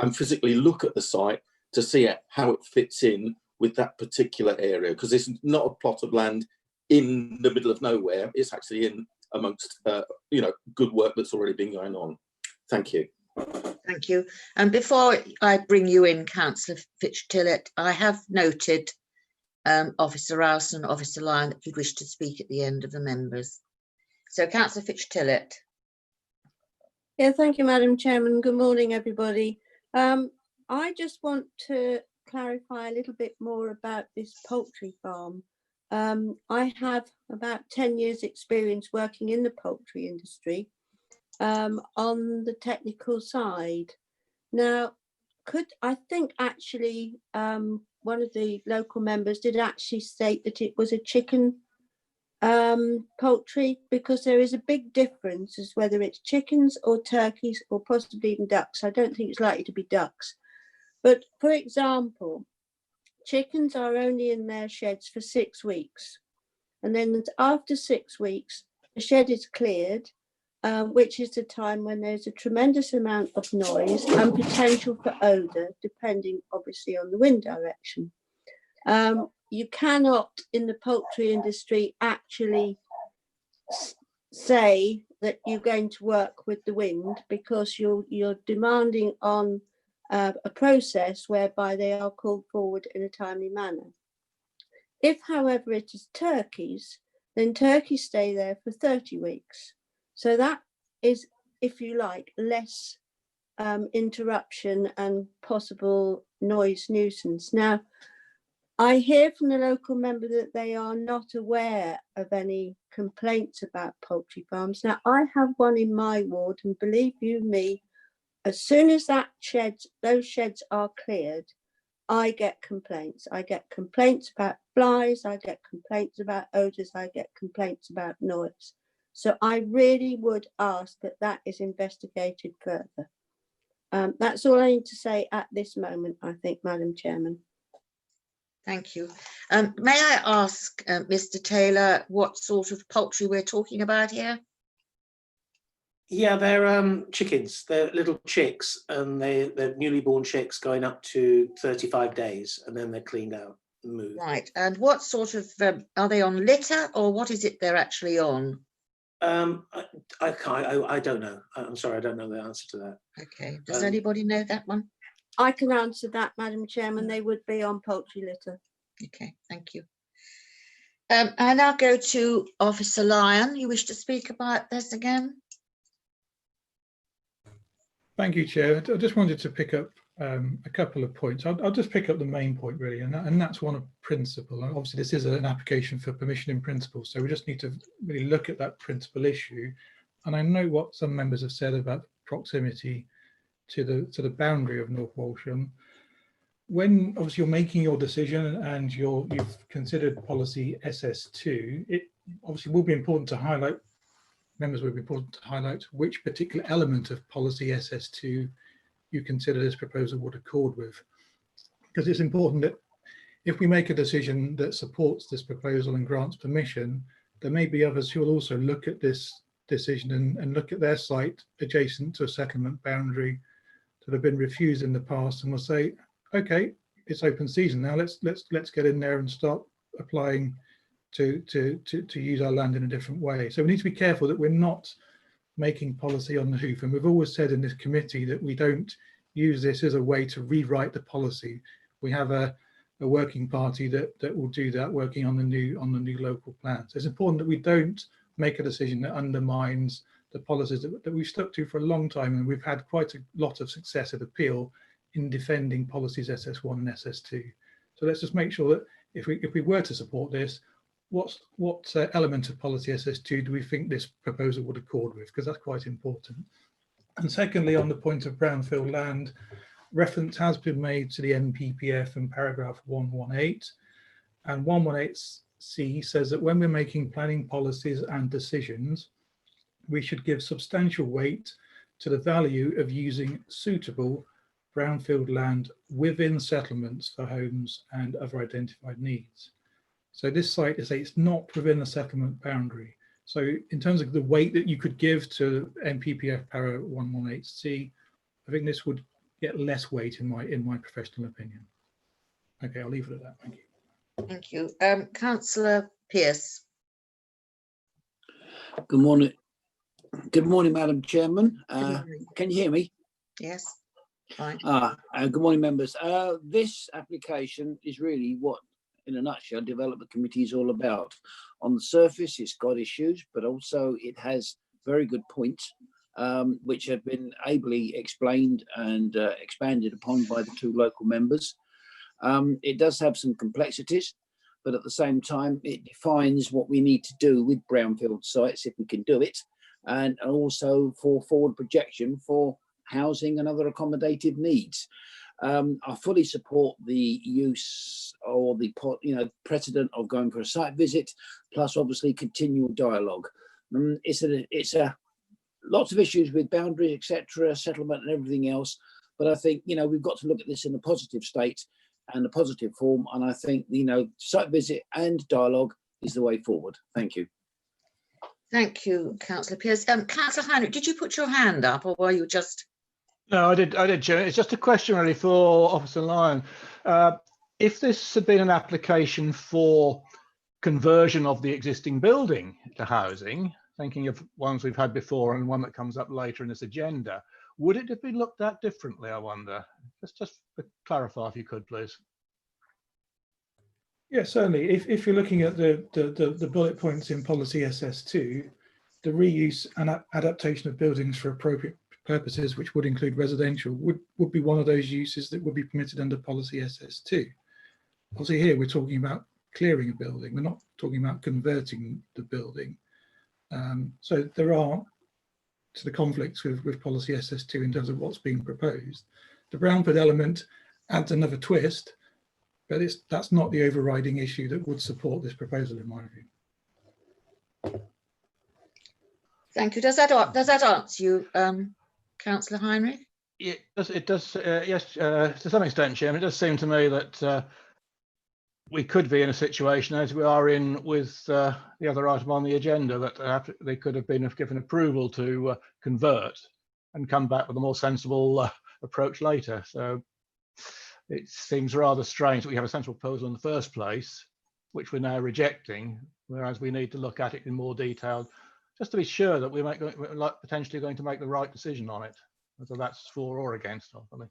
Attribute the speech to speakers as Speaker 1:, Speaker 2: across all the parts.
Speaker 1: and physically look at the site to see how it fits in with that particular area, because it's not a plot of land in the middle of nowhere. It's actually in amongst good work that's already been going on. Thank you.
Speaker 2: Thank you. And before I bring you in, Councillor Fitch-Tillett, I have noted Officer Rouse and Officer Lyon that you'd wish to speak at the end of the members. So Councillor Fitch-Tillett.
Speaker 3: Yeah, thank you, Madam Chairman. Good morning, everybody. I just want to clarify a little bit more about this poultry farm. I have about 10 years experience working in the poultry industry on the technical side. Now, I think actually one of the local members did actually state that it was a chicken poultry, because there is a big difference as whether it's chickens or turkeys or possibly even ducks. I don't think it's likely to be ducks. But for example, chickens are only in their sheds for 6 weeks. And then after 6 weeks, the shed is cleared, which is the time when there's a tremendous amount of noise and potential for odour, depending obviously on the wind direction. You cannot, in the poultry industry, actually say that you're going to work with the wind, because you're demanding on a process whereby they are called forward in a timely manner. If, however, it is turkeys, then turkeys stay there for 30 weeks. So that is, if you like, less interruption and possible noise nuisance. Now, I hear from the local member that they are not aware of any complaints about poultry farms. Now, I have one in my ward, and believe you me, as soon as those sheds are cleared, I get complaints. I get complaints about flies, I get complaints about odours, I get complaints about noise. So I really would ask that that is investigated further. That's all I need to say at this moment, I think, Madam Chairman.
Speaker 2: Thank you. May I ask Mr. Taylor what sort of poultry we're talking about here?
Speaker 4: Yeah, they're chickens. They're little chicks, and they're newly born chicks going up to 35 days, and then they're cleaned out and moved.
Speaker 2: Right. And what sort of are they on litter, or what is it they're actually on?
Speaker 4: I don't know. I'm sorry, I don't know the answer to that. Okay.
Speaker 2: Does anybody know that one?
Speaker 3: I can answer that, Madam Chairman. They would be on poultry litter.
Speaker 2: Okay, thank you. I now go to Officer Lyon. You wish to speak about this again?
Speaker 5: Thank you, Chair. I just wanted to pick up a couple of points. I'll just pick up the main point, really, and that's one of principle. Obviously, this is an application for permission in principle, so we just need to really look at that principal issue. And I know what some members have said about proximity to the boundary of North Walsham. When obviously you're making your decision and you've considered policy SS2, it obviously will be important to highlight, members will be important to highlight which particular element of policy SS2 you consider this proposal would accord with. Because it's important that if we make a decision that supports this proposal and grants permission, there may be others who will also look at this decision and look at their site adjacent to a settlement boundary that have been refused in the past, and will say, okay, it's open season now, let's get in there and start applying to use our land in a different way. So we need to be careful that we're not making policy on the hoof, and we've always said in this committee that we don't use this as a way to rewrite the policy. We have a working party that will do that, working on the new local plan. So it's important that we don't make a decision that undermines the policies that we've stuck to for a long time, and we've had quite a lot of success at appeal in defending policies SS1 and SS2. So let's just make sure that if we were to support this, what element of policy SS2 do we think this proposal would accord with? Because that's quite important. And secondly, on the point of brownfield land, reference has been made to the NPPF in paragraph 118, and 118C says that when we're making planning policies and decisions, we should give substantial weight to the value of using suitable brownfield land within settlements for homes and other identified needs. So this site is it's not within a settlement boundary. So in terms of the weight that you could give to NPPF para 118C, I think this would get less weight in my professional opinion. Okay, I'll leave it at that. Thank you.
Speaker 2: Thank you. Councillor Pearce.
Speaker 6: Good morning. Good morning, Madam Chairman.
Speaker 2: Good morning.
Speaker 6: Can you hear me?
Speaker 2: Yes, fine.
Speaker 6: Good morning, members. This application is really what, in a nutshell, Development Committee is all about. On the surface, it's got issues, but also it has very good points, which have been ably explained and expanded upon by the two local members. It does have some complexities, but at the same time, it defines what we need to do with brownfield sites, if we can do it, and also for forward projection for housing and other accommodative needs. I fully support the use or the precedent of going for a site visit, plus obviously continual dialogue. It's lots of issues with boundaries, etc., settlement and everything else. But I think, we've got to look at this in a positive state and a positive form. And I think, site visit and dialogue is the way forward. Thank you.
Speaker 2: Thank you, Councillor Pearce. Councillor Heinrich, did you put your hand up or were you just?
Speaker 7: No, I did, Chair. It's just a question really for Officer Lyon. If this had been an application for conversion of the existing building to housing, thinking of ones we've had before and one that comes up later in this agenda, would it have been looked at differently, I wonder? Just to clarify, if you could, please.
Speaker 5: Yeah, certainly. If you're looking at the bullet points in policy SS2, the reuse and adaptation of buildings for appropriate purposes, which would include residential, would be one of those uses that would be permitted under policy SS2. Obviously here we're talking about clearing a building, we're not talking about converting the building. So there are the conflicts with policy SS2 in terms of what's being proposed. The brownfield element adds another twist, but that's not the overriding issue that would support this proposal, in my view.
Speaker 2: Thank you. Does that answer you, Councillor Heinrich?
Speaker 7: It does. Yes, to some extent, Chairman. It does seem to me that we could be in a situation, as we are in with the other item on the agenda, that they could have been given approval to convert and come back with a more sensible approach later. So it seems rather strange that we have a central proposal in the first place, which we're now rejecting, whereas we need to look at it in more detail, just to be sure that we're potentially going to make the right decision on it, whether that's for or against, hopefully.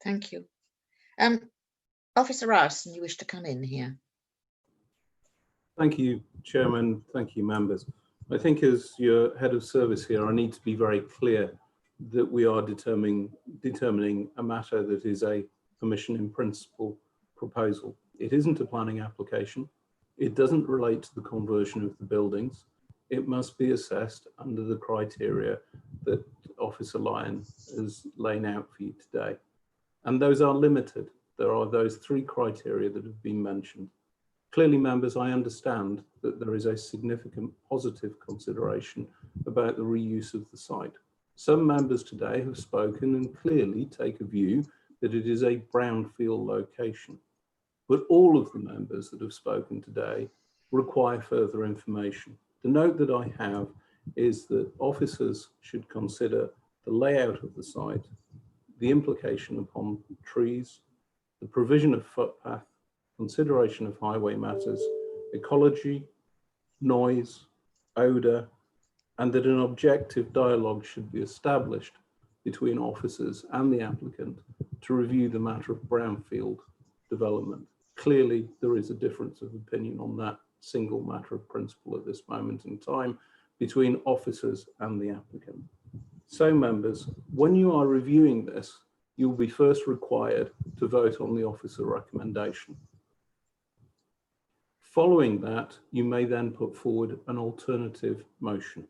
Speaker 2: Thank you. Officer Rowson, you wish to come in here?
Speaker 8: Thank you, Chairman. Thank you, members. I think as your head of service here, I need to be very clear that we are determining a matter that is a permission in principle proposal. It isn't a planning application. It doesn't relate to the conversion of the buildings. It must be assessed under the criteria that Officer Lyon is laying out for you today. And those are limited. There are those three criteria that have been mentioned. Clearly, members, I understand that there is a significant positive consideration about the reuse of the site. Some members today have spoken and clearly take a view that it is a brownfield location. But all of the members that have spoken today require further information. The note that I have is that officers should consider the layout of the site, the implication upon trees, the provision of footpath, consideration of highway matters, ecology, noise, odour, and that an objective dialogue should be established between officers and the applicant to review the matter of brownfield development. Clearly, there is a difference of opinion on that single matter of principle at this moment in time between officers and the applicant. So, members, when you are reviewing this, you'll be first required to vote on the officer recommendation. Following that, you may then put forward an alternative motion.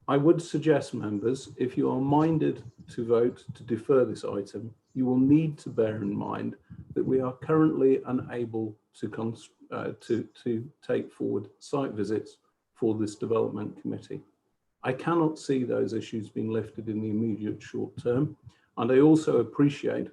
Speaker 8: I would suggest, members, if you are minded to vote to defer this item, you will need to bear in mind that we are currently unable to take forward site visits for this development committee. I cannot see those issues being lifted in the immediate short term, and I also appreciate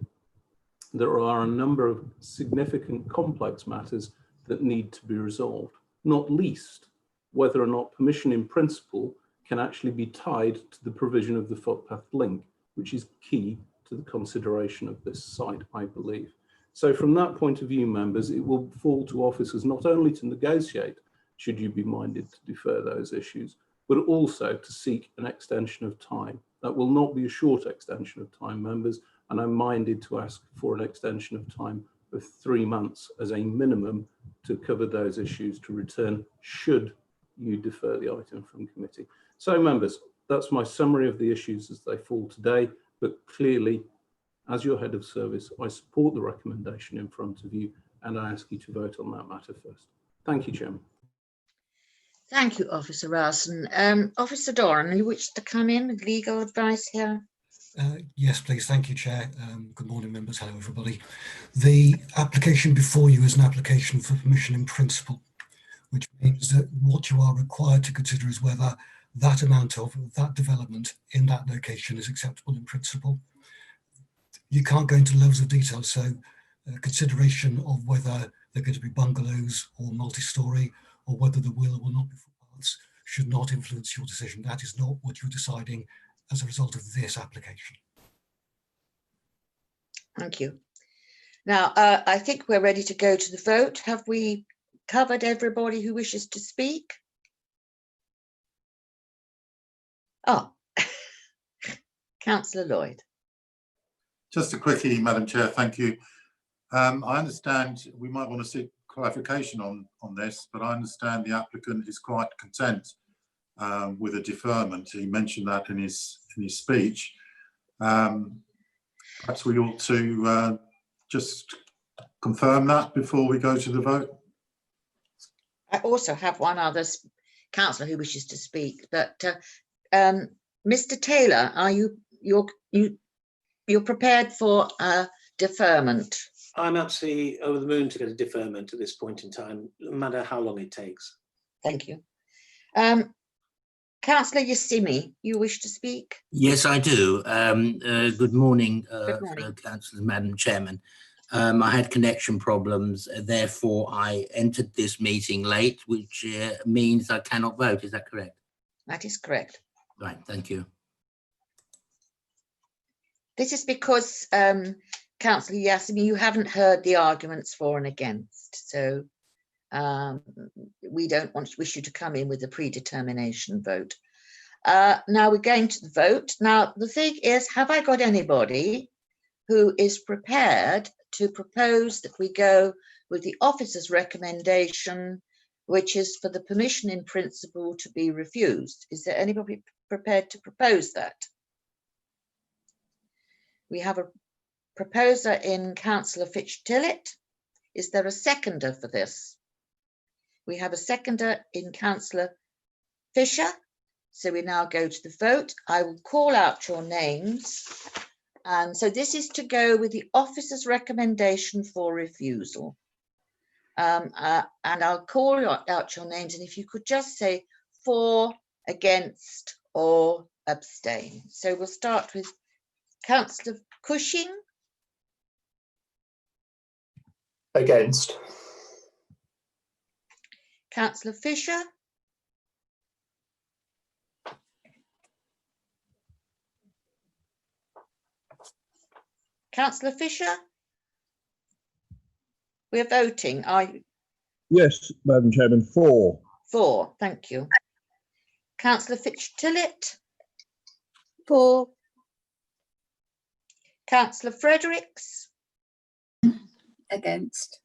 Speaker 8: there are a number of significant complex matters that need to be resolved, not least whether or not permission in principle can actually be tied to the provision of the footpath link, which is key to the consideration of this site, I believe. So from that point of view, members, it will fall to officers not only to negotiate, should you be minded to defer those issues, but also to seek an extension of time. That will not be a short extension of time, members, and I'm minded to ask for an extension of time of 3 months as a minimum to cover those issues to return should you defer the item from committee. So members, that's my summary of the issues as they fall today, but clearly, as your head of service, I support the recommendation in front of you and I ask you to vote on that matter first. Thank you, Chairman.
Speaker 2: Thank you, Officer Rowson. Officer Doran, you wish to come in with legal advice here?
Speaker 9: Yes, please. Thank you, Chair. Good morning, members. Hello, everybody. The application before you is an application for permission in principle, which means that what you are required to consider is whether that amount of that development in that location is acceptable in principle. You can't go into levels of detail, so consideration of whether they're going to be bungalows or multi-storey, or whether there will or will not be footpaths, should not influence your decision. That is not what you're deciding as a result of this application.
Speaker 2: Thank you. Now, I think we're ready to go to the vote. Have we covered everybody who wishes to speak? Oh, Councillor Lloyd.
Speaker 10: Just a quickie, Madam Chair, thank you. I understand we might want to seek clarification on this, but I understand the applicant is quite content with a deferment. He mentioned that in his speech. Perhaps we ought to just confirm that before we go to the vote.
Speaker 2: I also have one other councillor who wishes to speak, but Mr. Taylor, are you're prepared for deferment?
Speaker 4: I'm absolutely over the moon to get a deferment at this point in time, no matter how long it takes.
Speaker 2: Thank you. Councillor Yassimi, you wish to speak?
Speaker 11: Yes, I do. Good morning,
Speaker 2: Good morning.
Speaker 11: Councillors, Madam Chairman. I had connection problems, therefore I entered this meeting late, which means I cannot vote. Is that correct?
Speaker 2: That is correct.
Speaker 11: Right, thank you.
Speaker 2: This is because, Councillor Yassimi, you haven't heard the arguments for and against, so we don't wish you to come in with a predetermination vote. Now we're going to the vote. Now the thing is, have I got anybody who is prepared to propose that we go with the officer's recommendation, which is for the permission in principle to be refused? Is there anybody prepared to propose that? We have a proposer in Councillor Fitch-Tillett. Is there a seconder for this? We have a seconder in Councillor Fisher. So we now go to the vote. I will call out your names. And so this is to go with the officer's recommendation for refusal. And I'll call out your names. And if you could just say for, against, or abstain. So we'll start with Councillor Cushing.
Speaker 12: Against.
Speaker 2: Councillor Fisher. Councillor Fisher. We're voting. Are you?
Speaker 12: Yes, Madam Chairman, for.
Speaker 2: For, thank you. Councillor Fitch-Tillett.
Speaker 3: For.
Speaker 2: Councillor Fredericks.
Speaker 13: Against.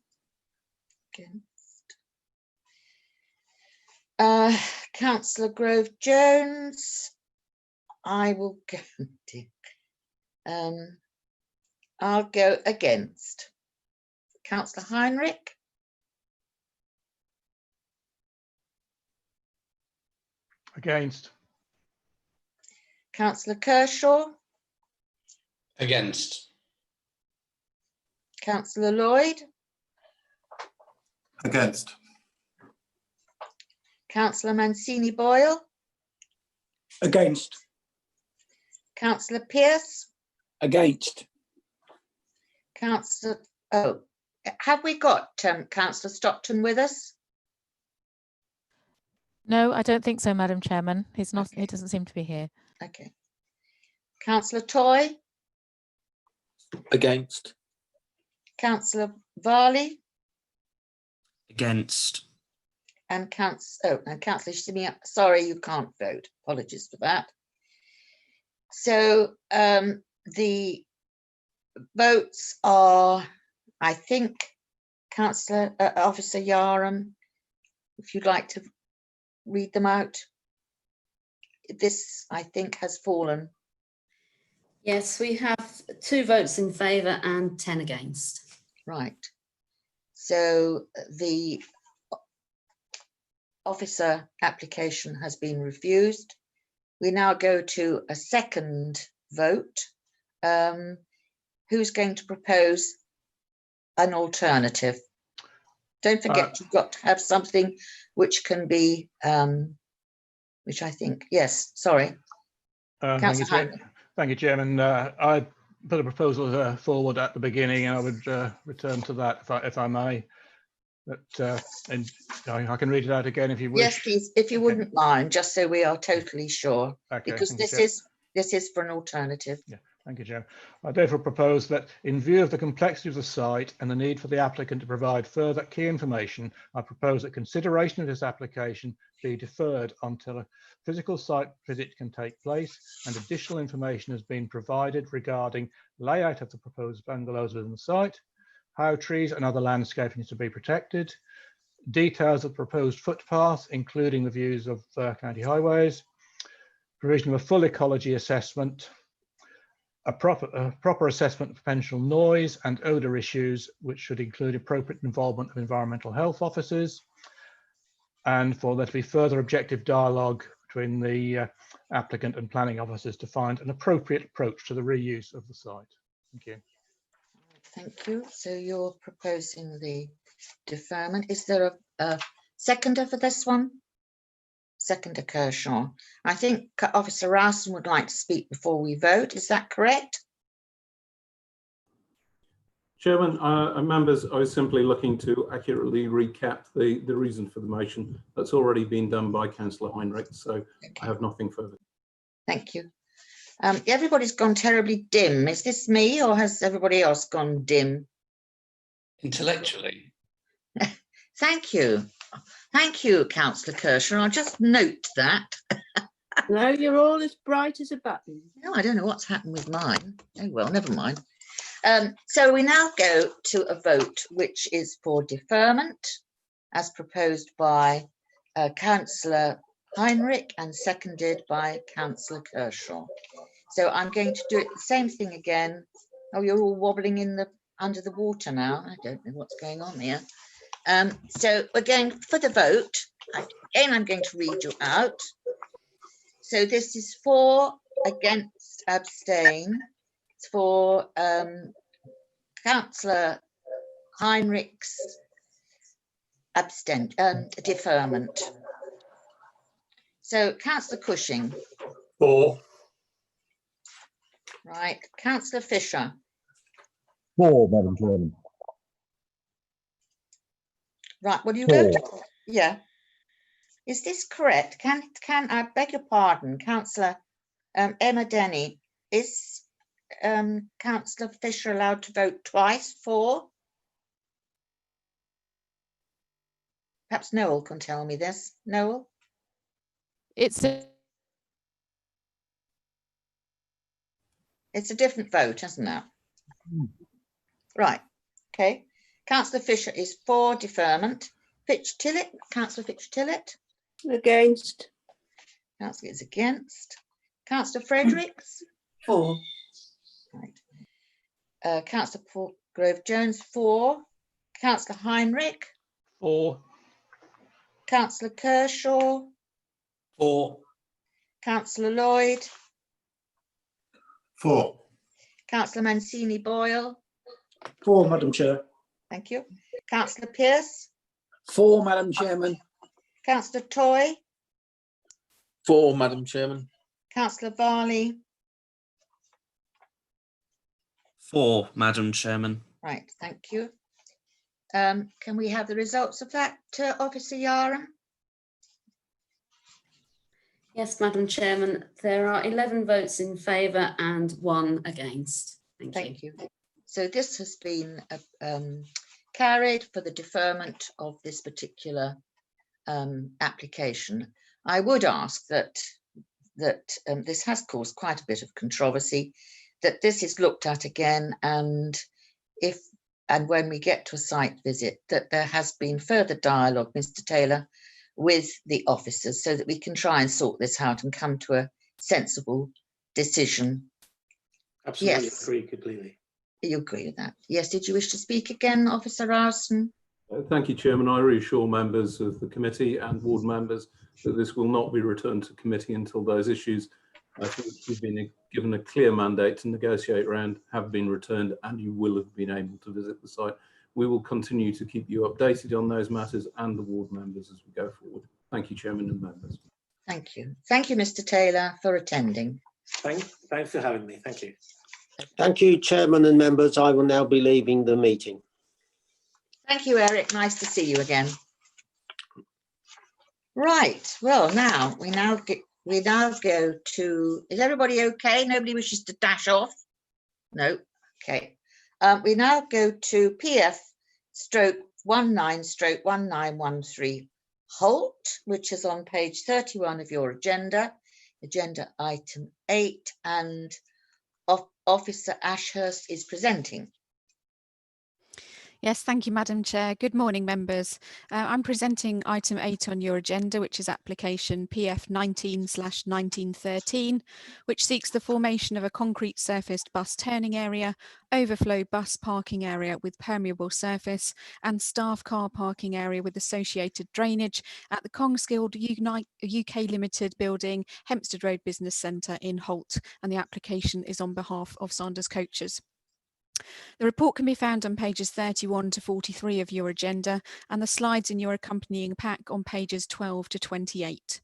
Speaker 2: Councillor Grove-Jones. I will go. I'll go against. Councillor Heinrich.
Speaker 7: Against.
Speaker 2: Councillor Kershaw.
Speaker 14: Against.
Speaker 2: Councillor Lloyd.
Speaker 10: Against.
Speaker 2: Councillor Mancini-Boyle.
Speaker 12: Against.
Speaker 2: Councillor Pearce.
Speaker 6: Against.
Speaker 2: Councillor, oh, have we got Councillor Stockton with us?
Speaker 15: No, I don't think so, Madam Chairman. He's not.
Speaker 2: Okay.
Speaker 15: He doesn't seem to be here.
Speaker 2: Okay. Councillor Toy,
Speaker 1: Against.
Speaker 2: Councillor Varley,
Speaker 13: Against.
Speaker 2: and Councillor Shimmy. Sorry, you can't vote. Apologies for that. So the votes are, I think, Councillor Officer Yarham, if you'd like to read them out. This, I think, has fallen.
Speaker 14: Yes, we have 2 votes in favour and 10 against.
Speaker 2: Right. So the officer application has been refused. We now go to a second vote. Who's going to propose an alternative? Don't forget, you've got to have something which can be, which I think, yes, sorry.
Speaker 7: Thank you, Chairman. I put a proposal forward at the beginning, and I would return to that if I may. But and I can read it out again if you wish.
Speaker 2: Yes, please, if you wouldn't mind, just so we are totally sure,
Speaker 7: Okay,
Speaker 2: because this is for an alternative.
Speaker 7: Yeah, thank you, Chair. I therefore propose that, in view of the complexity of the site and the need for the applicant to provide further key information, I propose that consideration of this application be deferred until a physical site visit can take place and additional information has been provided regarding layout of the proposed bungalows within the site, how trees and other landscaping is to be protected, details of proposed footpaths, including the views of county highways, provision of a full ecology assessment, a proper assessment of potential noise and odour issues, which should include appropriate involvement of environmental health officers, and for there to be further objective dialogue between the applicant and planning officers to find an appropriate approach to the reuse of the site. Thank you.
Speaker 2: Thank you. So you're proposing the deferment. Is there a seconder for this one? Seconder Kershaw. I think Officer Rowson would like to speak before we vote. Is that correct?
Speaker 8: Chairman, members, I was simply looking to accurately recap the reason for the motion. That's already been done by Councillor Heinrich, so okay. I have nothing further.
Speaker 2: Thank you. Everybody's gone terribly dim. Is this me, or has everybody else gone dim?
Speaker 13: Intellectually.
Speaker 2: Thank you. Thank you, Councillor Kershaw. I'll just note that.
Speaker 3: No, you're all as bright as a button.
Speaker 2: No, I don't know what's happened with mine. Oh, well, never mind. So we now go to a vote, which is for deferment, as proposed by Councillor Heinrich and seconded by Councillor Kershaw. So I'm going to do it the same thing again. Oh, you're all wobbling in the under the water now. I don't know what's going on here. So again, for the vote, again, I'm going to read you out. So this is for, against, abstain. It's for Councillor Heinrich's deferment. So Councillor Cushing.
Speaker 12: For.
Speaker 2: Right. Councillor Fisher.
Speaker 12: For, Madam Chairman.
Speaker 2: Right, will you go to, yeah. Is this correct? Can I beg your pardon, Councillor Emma Denny, is Councillor Fisher allowed to vote twice for? Perhaps Noel can tell me this. Noel? It's a different vote, isn't it? Right, okay. Councillor Fisher is for deferment. Fitch-Tillett, Councillor Fitch-Tillett.
Speaker 3: Against.
Speaker 2: Councillor is against. Councillor Fredericks.
Speaker 14: For.
Speaker 2: Right. Councillor Grove-Jones for. Councillor Heinrich.
Speaker 7: For.
Speaker 2: Councillor Kershaw.
Speaker 13: For.
Speaker 2: Councillor Lloyd.
Speaker 10: For.
Speaker 2: Councillor Mancini-Boyle.
Speaker 12: For, Madam Chair.
Speaker 2: Thank you. Councillor Pearce.
Speaker 6: For, Madam Chairman.
Speaker 2: Councillor Toy.
Speaker 1: For, Madam Chairman.
Speaker 2: Councillor Varley.
Speaker 13: For, Madam Chairman.
Speaker 2: Right, thank you. Can we have the results of that, Officer Yarham?
Speaker 14: Yes, Madam Chairman, there are 11 votes in favour and 1 against.
Speaker 2: Thank you. So this has been carried for the deferment of this particular application. I would ask that this has caused quite a bit of controversy, that this is looked at again, and when we get to a site visit, that there has been further dialogue, Mr. Taylor, with the officers, so that we can try and sort this out and come to a sensible decision.
Speaker 4: Absolutely,
Speaker 2: Yes.
Speaker 4: agree completely.
Speaker 2: You agree with that? Yes. Did you wish to speak again, Officer Rowson?
Speaker 8: Thank you, Chairman. I reassure members of the committee and ward members that this will not be returned to committee until those issues, I think you've been given a clear mandate to negotiate around, have been returned, and you will have been able to visit the site. We will continue to keep you updated on those matters and the ward members as we go forward. Thank you, Chairman and members.
Speaker 2: Thank you. Thank you, Mr. Taylor, for attending.
Speaker 4: Thanks for having me. Thank you.
Speaker 12: Thank you, Chairman and members. I will now be leaving the meeting.
Speaker 2: Thank you, Eric. Nice to see you again. Right. Well, we now go to. Is everybody okay? Nobody wishes to dash off? No. Okay. We now go to PF/19/1913 Holt, which is on page 31 of your agenda item 8, and Officer Ashurst is presenting.
Speaker 15: Yes, thank you, Madam Chair. Good morning, members. I'm presenting item 8 on your agenda, which is application PF 19/1913, which seeks the formation of a concrete surfaced bus turning area, overflow bus parking area with permeable surface, and staff car parking area with associated drainage at the Congsfield UK Limited building, Hempstead Road Business Centre in Holt, and the application is on behalf of Sanders Coaches. The report can be found on pages 31 to 43 of your agenda, and the slides in your accompanying pack on pages 12 to 28.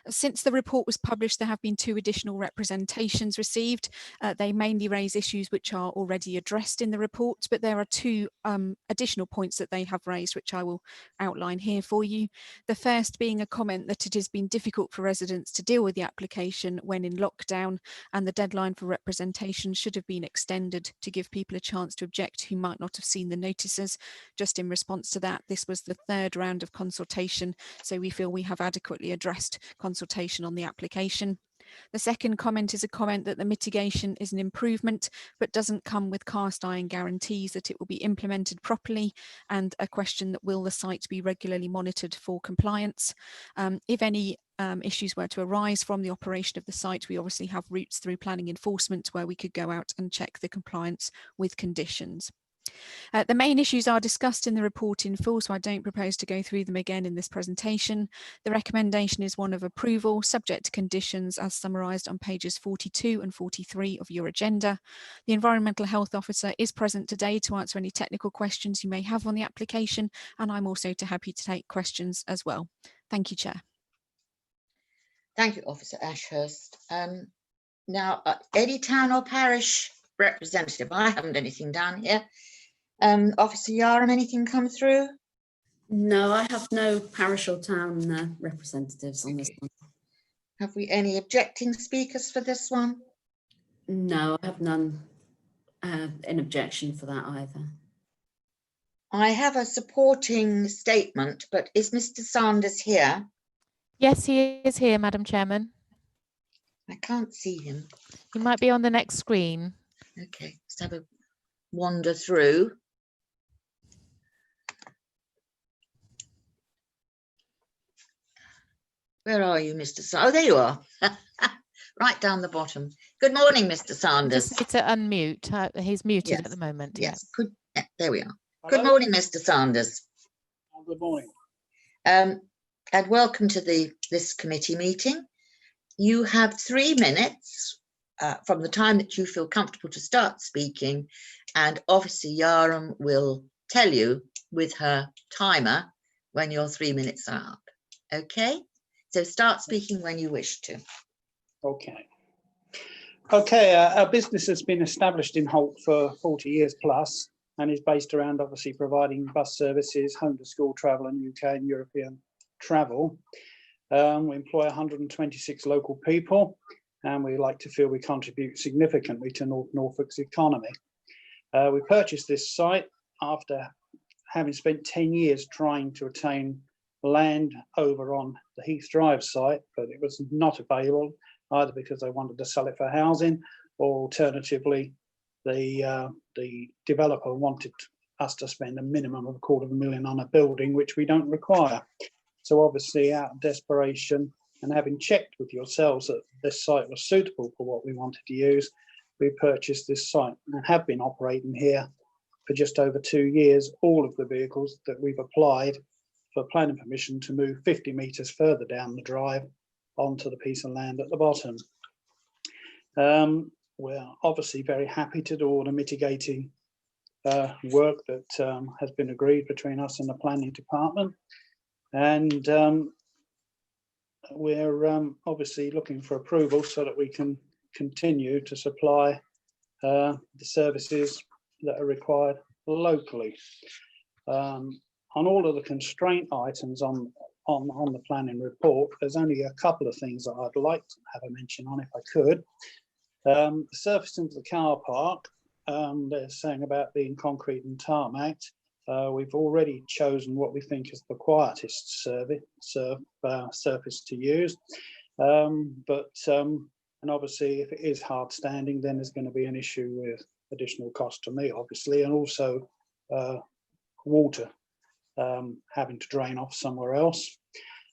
Speaker 15: Since the report was published, there have been 2 additional representations received. They mainly raise issues which are already addressed in the report, but there are 2 additional points that they have raised, which I will outline here for you. The first being a comment that it has been difficult for residents to deal with the application when in lockdown, and the deadline for representation should have been extended to give people a chance to object who might not have seen the notices. Just in response to that, this was the 3rd round of consultation, so we feel we have adequately addressed consultation on the application. The second comment is a comment that the mitigation is an improvement, but doesn't come with cast iron guarantees that it will be implemented properly, and a question that will the site be regularly monitored for compliance. If any issues were to arise from the operation of the site, we obviously have routes through planning enforcement where we could go out and check the compliance with conditions. The main issues are discussed in the report in full, so I don't propose to go through them again in this presentation. The recommendation is one of approval, subject to conditions as summarised on pages 42 and 43 of your agenda. The Environmental Health Officer is present today to answer any technical questions you may have on the application, and I'm also happy to take questions as well. Thank you, Chair.
Speaker 2: Thank you, Officer Ashurst. Now, any town or parish representative? I haven't anything down here. Officer Yarham, anything come through?
Speaker 14: No, I have no parish or town representatives on this one.
Speaker 2: Have we any objecting speakers for this one?
Speaker 14: No, I have none in objection for that either.
Speaker 2: I have a supporting statement, but is Mr. Sanders here?
Speaker 16: Yes, he is here, Madam Chairman.
Speaker 2: I can't see him.
Speaker 16: He might be on the next screen.
Speaker 2: Okay, let's have a wander through. Where are you, Mr. Sanders? Oh, there you are. Right down the bottom. Good morning, Mr. Sanders.
Speaker 16: Just need to unmute. He's muted
Speaker 2: Yes.
Speaker 16: at the moment.
Speaker 2: Yes. There we are.
Speaker 12: Hello.
Speaker 2: Good morning, Mr. Sanders.
Speaker 12: Good morning.
Speaker 2: And welcome to this committee meeting. You have 3 minutes from the time that you feel comfortable to start speaking, and Officer Yarham will tell you with her timer when your 3 minutes are up. Okay? So start speaking when you wish to.
Speaker 17: Okay. Our business has been established in Holt for 40 years plus and is based around obviously providing bus services, home to school travel and UK and European travel. We employ 126 local people, and we like to feel we contribute significantly to North Norfolk's economy. We purchased this site after having spent 10 years trying to attain land over on the Heath Drive site, but it was not available, either because they wanted to sell it for housing, or alternatively, the developer wanted us to spend a minimum of £250,000 on a building, which we don't require. So obviously, out of desperation, and having checked with yourselves that this site was suitable for what we wanted to use, we purchased this site and have been operating here for just over 2 years. All of the vehicles that we've applied for planning permission to move 50 metres further down the drive onto the piece of land at the bottom. We're obviously very happy to do all the mitigating work that has been agreed between us and the planning department. And we're obviously looking for approval so that we can continue to supply the services that are required locally. On all of the constraint items on the planning report, there's only a couple of things that I'd like to have a mention on if I could. The surface into the car park, they're saying about being concrete and tarmacked. We've already chosen what we think is the quietest surface to use. And obviously, if it is hard standing, then there's going to be an issue with additional cost to me, obviously, and also water having to drain off somewhere else.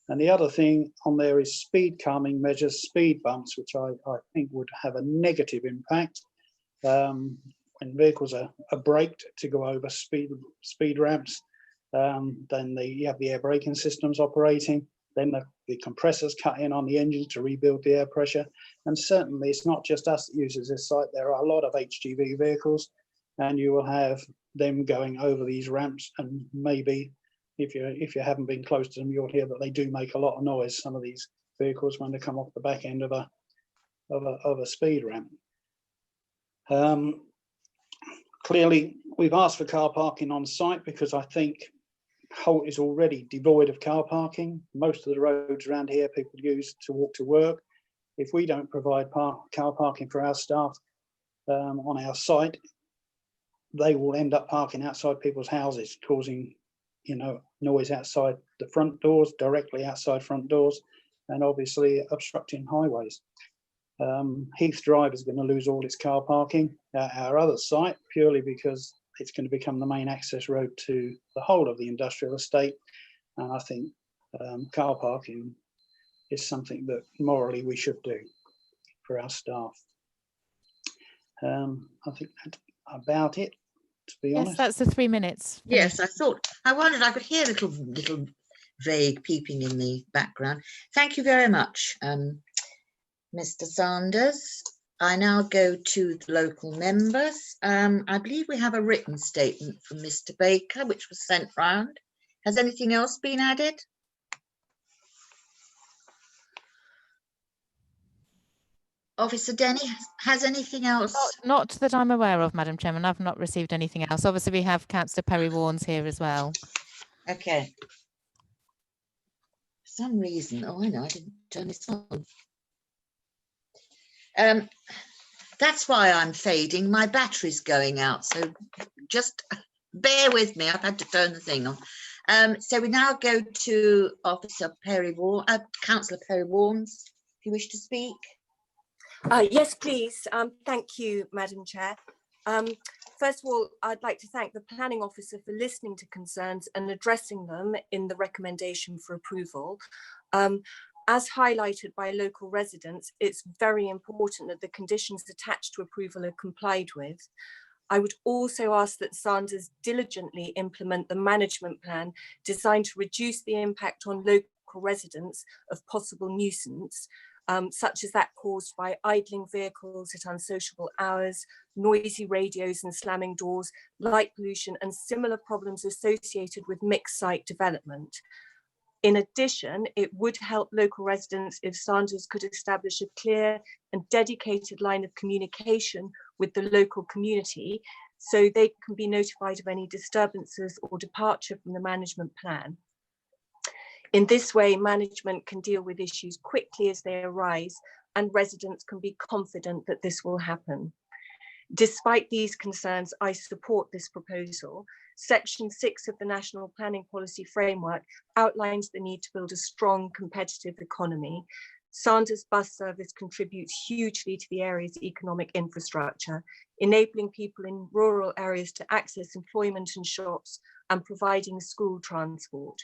Speaker 17: And the other thing on there is speed calming measures, speed bumps, which I think would have a negative impact. When vehicles are braked to go over speed ramps, then you have the air braking systems operating, then the compressors cut in on the engines to rebuild the air pressure. And certainly it's not just us that uses this site, there are a lot of HGV vehicles, and you will have them going over these ramps, and maybe if you haven't been close to them, you'll hear that they do make a lot of noise, some of these vehicles, when they come off the back end of a speed ramp. Clearly, we've asked for car parking on site because I think Holt is already devoid of car parking. Most of the roads around here people use to walk to work. If we don't provide car parking for our staff on our site, they will end up parking outside people's houses, causing noise outside the front doors, directly outside front doors, and obviously obstructing highways. Heath Drive is going to lose all its car parking at our other site, purely because it's going to become the main access road to the whole of the industrial estate. And I think car parking is something that morally we should do for our staff. I think that's about it, to be honest.
Speaker 16: Yes, that's the 3 minutes.
Speaker 2: Yes, I wondered, I could hear little vague peeping in the background. Thank you very much, Mr. Sanders. I now go to the local members. I believe we have a written statement from Mr. Baker, which was sent round. Has anything else been added? Officer Denny, has anything else?
Speaker 16: Not that I'm aware of, Madam Chairman. I've not received anything else. Obviously, we have Councillor Perry-Warnes here as well.
Speaker 2: Okay. For some reason, oh, I know, I didn't turn this on. That's why I'm fading. My battery's going out, so just bear with me. I've had to turn the thing on. So we now go to Officer Perry-Warnes, Councillor Perry-Warnes, if you wish to speak.
Speaker 18: Yes, please. Thank you, Madam Chair. First of all, I'd like to thank the Planning Officer for listening to concerns and addressing them in the recommendation for approval. As highlighted by local residents, it's very important that the conditions attached to approval are complied with. I would also ask that Sanders diligently implement the management plan designed to reduce the impact on local residents of possible nuisance, such as that caused by idling vehicles at unsociable hours, noisy radios and slamming doors, light pollution, and similar problems associated with mixed site development. In addition, it would help local residents if Sanders could establish a clear and dedicated line of communication with the local community so they can be notified of any disturbances or departure from the management plan. In this way, management can deal with issues quickly as they arise, and residents can be confident that this will happen. Despite these concerns, I support this proposal. Section 6 of the National Planning Policy Framework outlines the need to build a strong, competitive economy. Sanders bus service contributes hugely to the area's economic infrastructure, enabling people in rural areas to access employment and shops and providing school transport.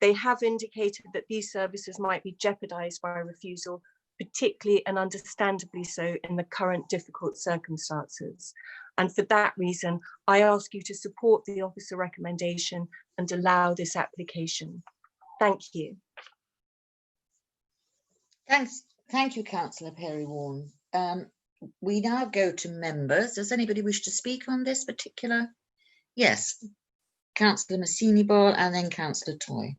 Speaker 18: They have indicated that these services might be jeopardized by a refusal, particularly and understandably so in the current difficult circumstances. And for that reason, I ask you to support the officer recommendation and allow this application. Thank you.
Speaker 2: Thank you, Councillor Perry-Warren. We now go to members. Does anybody wish to speak on this particular? Yes, Councillor Massini-Boyle and then Councillor Toy.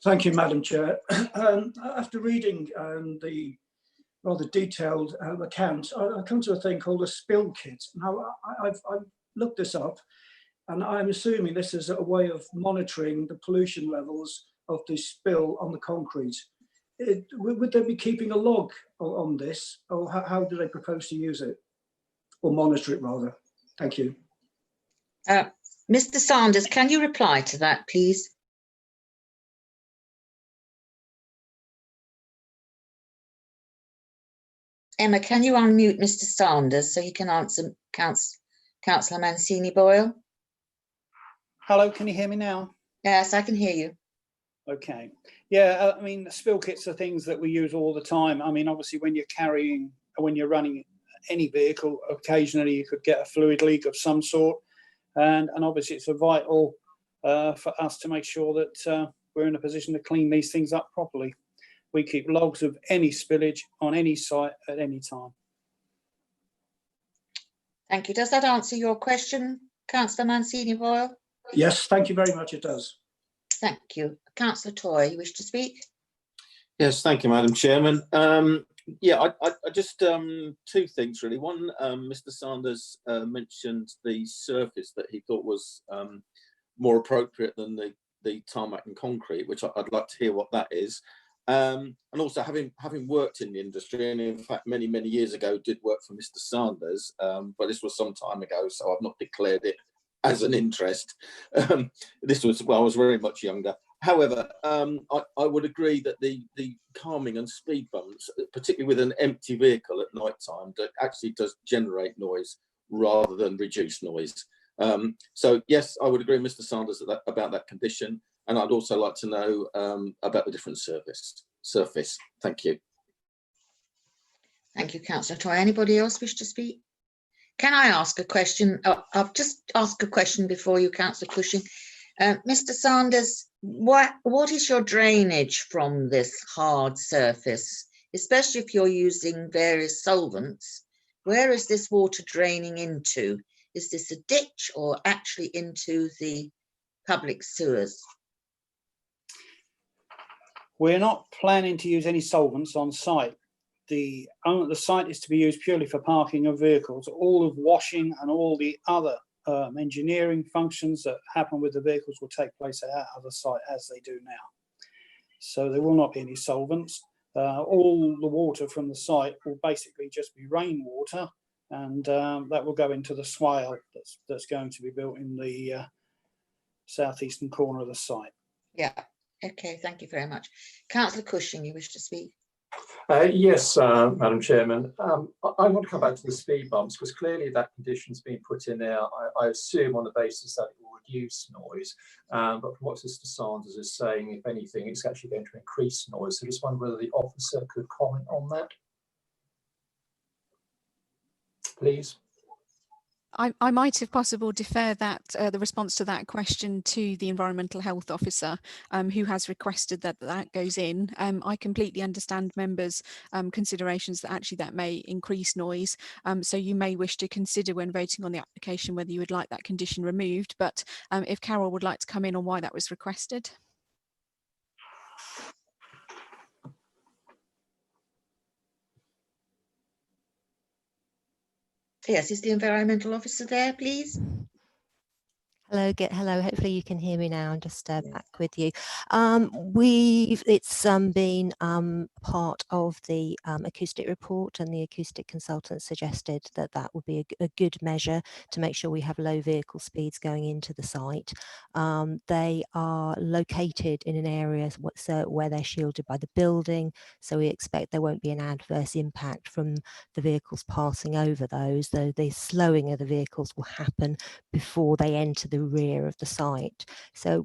Speaker 17: Thank you, Madam Chair. After reading the rather detailed account, I come to a thing called a spill kit. Now, I've looked this up, and I'm assuming this is a way of monitoring the pollution levels of the spill on the concrete. Would they be keeping a log on this, or how do they propose to use it, or monitor it rather? Thank you.
Speaker 2: Mr. Sanders, can you reply to that, please? Emma, can you unmute Mr. Sanders so he can answer Councillor Mancini-Boyle?
Speaker 17: Hello, can you hear me now?
Speaker 2: Yes, I can hear you.
Speaker 17: Okay. Yeah, I mean, spill kits are things that we use all the time. I mean, obviously, when you're running any vehicle, occasionally you could get a fluid leak of some sort. And obviously, it's vital for us to make sure that we're in a position to clean these things up properly. We keep logs of any spillage on any site at any time.
Speaker 2: Thank you. Does that answer your question, Councillor Mancini-Boyle?
Speaker 17: Yes, thank you very much. It does.
Speaker 2: Thank you. Councillor Toy, you wish to speak?
Speaker 1: Yes, thank you, Madam Chairman. Yeah, I just two things really. One, Mr. Sanders mentioned the surface that he thought was more appropriate than the tarmac and concrete, which I'd like to hear what that is. And also having worked in the industry, and in fact many years ago did work for Mr. Sanders, but this was some time ago, so I've not declared it as an interest. This was when I was very much younger. However, I would agree that the calming and speed bumps, particularly with an empty vehicle at night time, that actually does generate noise rather than reduce noise. So yes, I would agree with Mr. Sanders about that condition. And I'd also like to know about the different surface. Thank you.
Speaker 2: Thank you, Councillor Toy. Anybody else wish to speak? Can I ask a question? I'll just ask a question before you, Councillor Cushing. Mr. Sanders, what is your drainage from this hard surface, especially if you're using various solvents? Where is this water draining into? Is this a ditch or actually into the public sewers?
Speaker 17: We're not planning to use any solvents on site. The site is to be used purely for parking of vehicles. All of washing and all the other engineering functions that happen with the vehicles will take place at the site as they do now. So there will not be any solvents. All the water from the site will basically just be rainwater, and that will go into the swale that's going to be built in the southeastern corner of the site.
Speaker 2: Yeah. Okay, thank you very much. Councillor Cushing, you wish to speak?
Speaker 19: Yes, Madam Chairman. I want to come back to the speed bumps because clearly that condition's been put in there, I assume on the basis that it will reduce noise. But from what Mr. Sanders is saying, if anything, it's actually going to increase noise. So I just wonder whether the officer could comment on that, please.
Speaker 15: I might, if possible, defer that the response to that question to the Environmental Health Officer, who has requested that goes in. I completely understand members' considerations that actually that may increase noise. So you may wish to consider when voting on the application whether you would like that condition removed. But if Carol would like to come in on why that was requested.
Speaker 2: Yes, is the Environmental Officer there, please?
Speaker 20: Hello. Hopefully you can hear me now. I'm just back with you. It's been part of the acoustic report, and the acoustic consultant suggested that that would be a good measure to make sure we have low vehicle speeds going into the site. They are located in an area where they're shielded by the building, so we expect there won't be an adverse impact from the vehicles passing over those, though the slowing of the vehicles will happen before they enter the rear of the site. So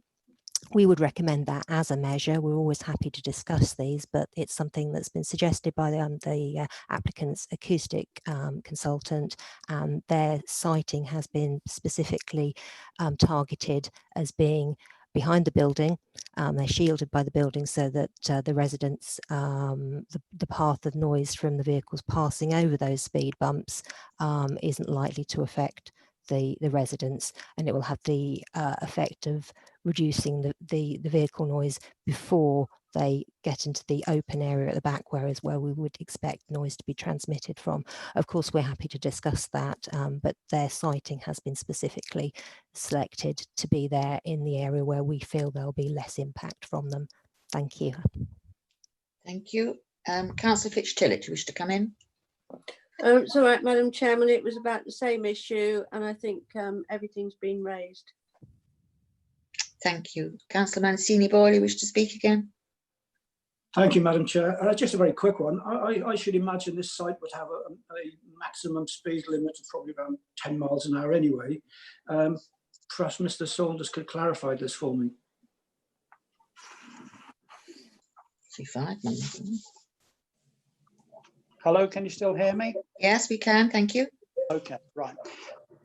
Speaker 20: we would recommend that as a measure. We're always happy to discuss these, but it's something that's been suggested by the applicant's acoustic consultant, and their siting has been specifically targeted as being behind the building. They're shielded by the building so that the residents, the path of noise from the vehicles passing over those speed bumps isn't likely to affect the residents, and it will have the effect of reducing the vehicle noise before they get into the open area at the back, whereas where we would expect noise to be transmitted from. Of course, we're happy to discuss that, but their siting has been specifically selected to be there in the area where we feel there'll be less impact from them. Thank you.
Speaker 2: Thank you. Councillor Fitch-Tillett, do you wish to come in?
Speaker 3: It's all right, Madam Chairman. It was about the same issue, and I think everything's been raised.
Speaker 2: Thank you. Councillor Mancini-Boyle, you wish to speak again?
Speaker 17: Thank you, Madam Chair. Just a very quick one. I should imagine this site would have a maximum speed limit of probably around 10 miles an hour anyway. Perhaps Mr. Saunders could clarify this for me.
Speaker 2: 5.
Speaker 17: Hello, can you still hear me?
Speaker 2: Yes, we can. Thank you.
Speaker 17: Okay, right.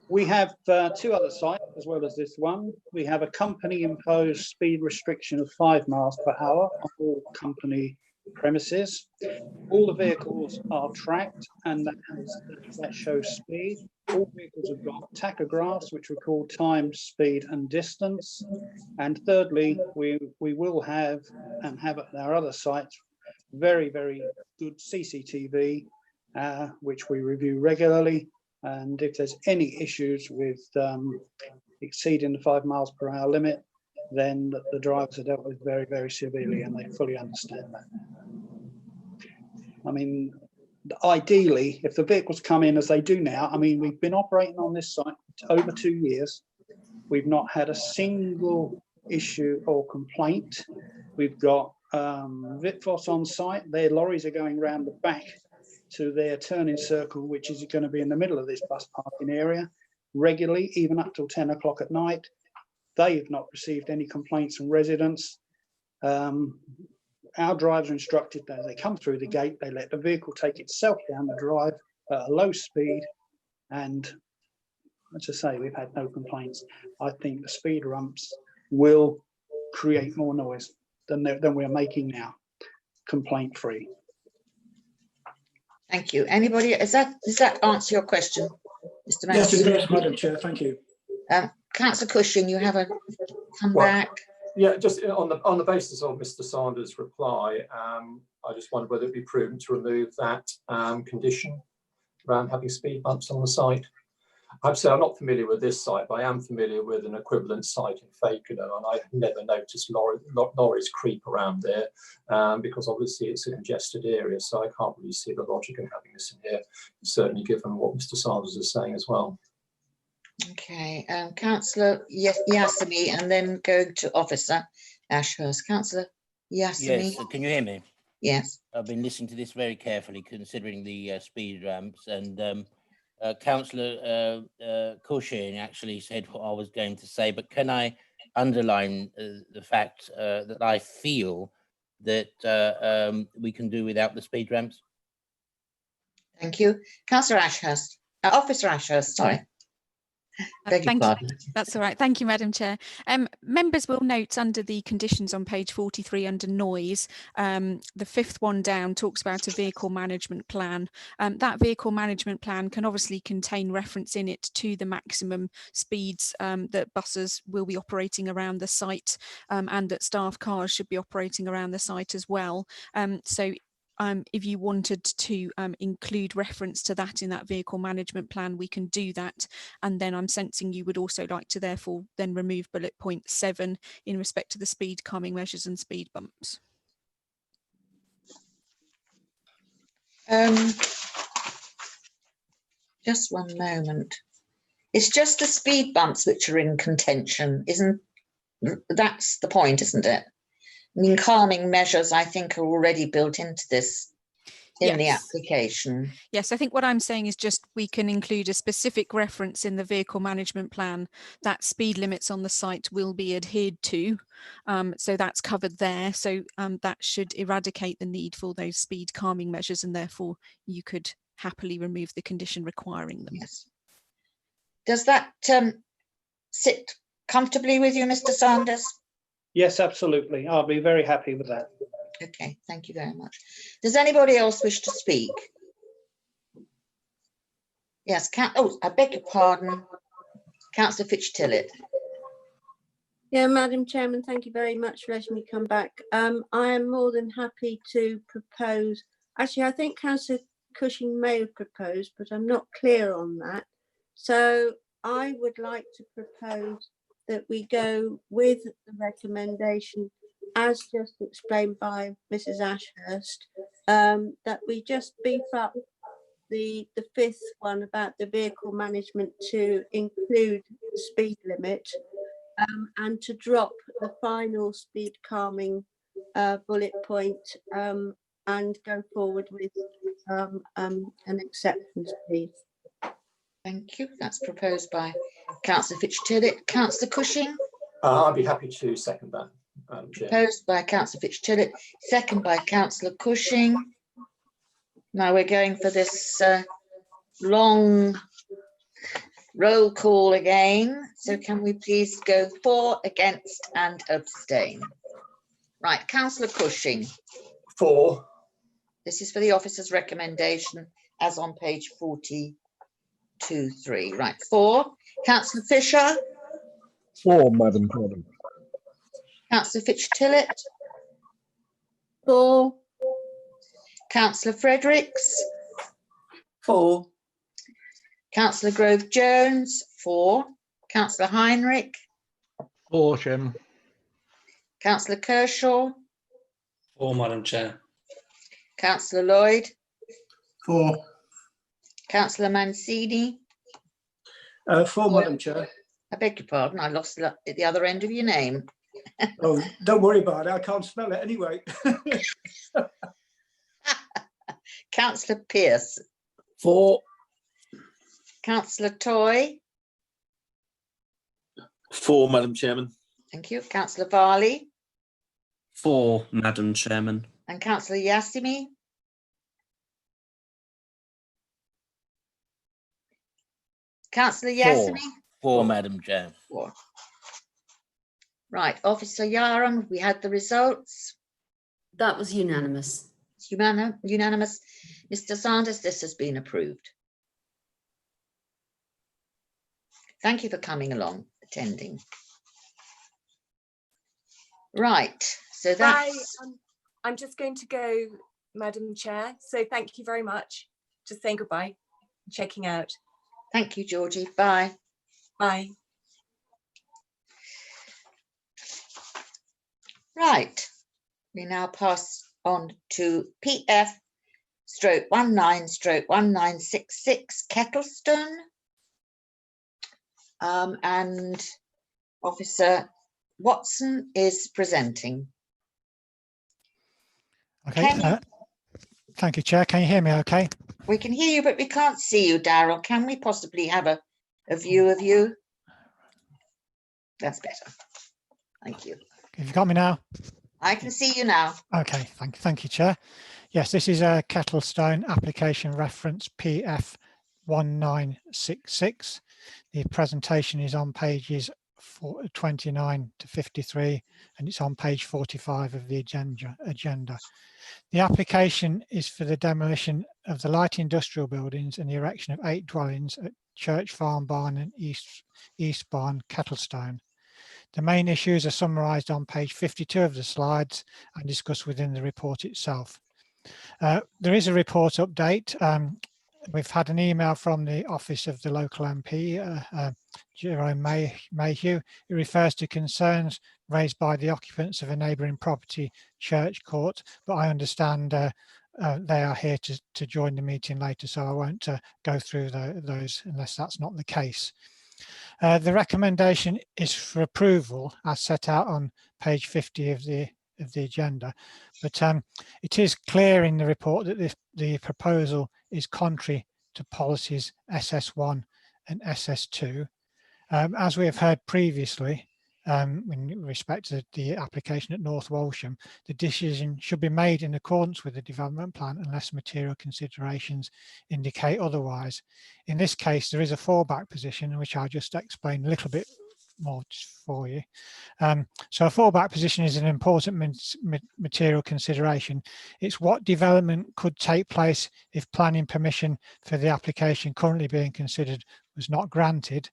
Speaker 17: We have 2 other sites as well as this one. We have a company imposed speed restriction of 5 miles per hour on all company premises. All the vehicles are tracked, and that shows speed. All vehicles have got tachographs, which record time, speed and distance. And thirdly, we will have, and have at our other sites, very, very good CCTV, which we review regularly. And if there's any issues with exceeding the 5 miles per hour limit, then the drivers are dealt with very, very severely, and they fully understand that. I mean, ideally, if the vehicles come in as they do now, I mean, we've been operating on this site for over 2 years. We've not had a single issue or complaint. We've got Vitfos on site. Their lorries are going around the back to their turning circle, which is going to be in the middle of this bus parking area regularly, even up till 10 o'clock at night. They have not received any complaints from residents. Our drivers are instructed that as they come through the gate, they let the vehicle take itself down the drive at a low speed. And as I say, we've had no complaints. I think the speed ramps will create more noise than we're making now, complaint free.
Speaker 2: Thank you. Anybody, does that answer your question, Mr. Mayor?
Speaker 17: Yes, it does, Madam Chair. Thank you.
Speaker 2: Councillor Cushing, you have a come back.
Speaker 19: Yeah, just on the basis of Mr. Sanders' reply, I just wondered whether it'd be prudent to remove that condition around having speed bumps on the site. I have to say I'm not familiar with this site, but I am familiar with an equivalent site in Fakenham, and I've never noticed lorries creep around there because obviously it's a congested area, so I can't really see the logic in having this in here, certainly given what Mr. Sanders is saying as well.
Speaker 2: Okay, Councillor Yasami, and then going to Officer Ashurst. Councillor Yasami.
Speaker 11: Yes, can you hear me?
Speaker 2: Yes.
Speaker 11: I've been listening to this very carefully, considering the speed ramps, and Councillor Cushing actually said what I was going to say, but can I underline the fact that I feel that we can do without the speed ramps?
Speaker 2: Thank you. Councillor Ashurst, Officer Ashurst, sorry.
Speaker 15: Thank you. That's all right. Thank you, Madam Chair. Members will note under the conditions on page 43 under noise, the 5th one down talks about a vehicle management plan. That vehicle management plan can obviously contain reference in it to the maximum speeds that buses will be operating around the site, and that staff cars should be operating around the site as well. So if you wanted to include reference to that in that vehicle management plan, we can do that. And then I'm sensing you would also like to therefore then remove bullet point 7 in respect to the speed calming measures and speed bumps.
Speaker 2: Just one moment. It's just the speed bumps which are in contention, isn't that's the point, isn't it? I mean, calming measures, I think, are already built into this in the application.
Speaker 15: Yes, I think what I'm saying is just we can include a specific reference in the vehicle management plan that speed limits on the site will be adhered to. So that's covered there. So that should eradicate the need for those speed calming measures, and therefore you could happily remove the condition requiring them.
Speaker 2: Yes. Does that sit comfortably with you, Mr. Sanders?
Speaker 17: Yes, absolutely. I'll be very happy with that.
Speaker 2: Okay, thank you very much. Does anybody else wish to speak? Yes, I beg your pardon, Councillor Fitch-Tillett.
Speaker 3: Yeah, Madam Chairman, thank you very much for letting me come back. I am more than happy to propose, actually, I think Councillor Cushing may have proposed, but I'm not clear on that. So I would like to propose that we go with the recommendation as just explained by Mrs. Ashurst, that we just beef up the fifth one about the vehicle management to include the speed limit, and to drop the final speed calming bullet point, and go forward with an acceptance, please.
Speaker 2: Thank you. That's proposed by Councillor Fitch-Tillett. Councillor Cushing?
Speaker 19: I'd be happy to second that, Madam Chair.
Speaker 2: Proposed by Councillor Fitch-Tillett, second by Councillor Cushing. Now we're going for this long roll call again. So can we please go for, against and abstain? Right, Councillor Cushing.
Speaker 19: For.
Speaker 2: This is for the officer's recommendation as on page 42.3. Right, for. Councillor Fisher.
Speaker 21: For, Madam Chairman.
Speaker 2: Councillor Fitch-Tillett.
Speaker 3: For.
Speaker 2: Councillor Fredericks.
Speaker 4: For.
Speaker 2: Councillor Grove-Jones. For. Councillor Heinrich.
Speaker 7: For, Chairman.
Speaker 2: Councillor Kershaw.
Speaker 13: For, Madam Chair.
Speaker 2: Councillor Lloyd.
Speaker 10: For.
Speaker 2: Councillor Mancini.
Speaker 22: For, Madam Chair.
Speaker 2: I beg your pardon, I lost the other end of your name.
Speaker 22: Oh, don't worry about it. I can't spell it anyway.
Speaker 2: Councillor Pearce.
Speaker 22: For.
Speaker 2: Councillor Toy.
Speaker 1: For, Madam Chairman.
Speaker 2: Thank you. Councillor Varley.
Speaker 13: For, Madam Chairman.
Speaker 2: And Councillor Yassimi. Councillor Yassimi.
Speaker 11: For, Madam Chair.
Speaker 2: For. Right, Officer Yaram, we had the results.
Speaker 14: That was unanimous.
Speaker 2: It's unanimous. Mr. Sanders, this has been approved. Thank you for coming along, attending. Right, so that's...
Speaker 18: I'm just going to go, Madam Chair. So thank you very much. Just saying goodbye, checking out.
Speaker 2: Thank you, Georgie. Bye.
Speaker 18: Bye.
Speaker 2: Right, we now pass on to PF/19/1966 Kettlestone. And Officer Watson is presenting.
Speaker 23: Okay, thank you, Chair. Can you hear me okay?
Speaker 2: We can hear you, but we can't see you, Darryl. Can we possibly have a view of you? That's better. Thank you.
Speaker 23: Have you got me now?
Speaker 2: I can see you now.
Speaker 23: Okay, thank you, Chair. Yes, this is a Kettlestone application reference PF1966. The presentation is on pages 29 to 53, and it's on page 45 of the agenda. The application is for the demolition of the light industrial buildings and the erection of 8 dwellings at Church Farm Barn and East Barn, Kettlestone. The main issues are summarised on page 52 of the slides and discussed within the report itself. There is a report update. We've had an email from the office of the local MP, Jerome Mayhew. It refers to concerns raised by the occupants of a neighbouring property, Church Court, but I understand they are here to join the meeting later, so I won't go through those unless that's not the case. The recommendation is for approval as set out on page 50 of the agenda, but it is clear in the report that the proposal is contrary to policies SS1 and SS2. As we have heard previously, in respect to the application at North Walsham, the decision should be made in accordance with the development plan unless material considerations indicate otherwise. In this case, there is a fallback position, which I'll just explain a little bit more for you. So a fallback position is an important material consideration. It's what development could take place if planning permission for the application currently being considered was not granted.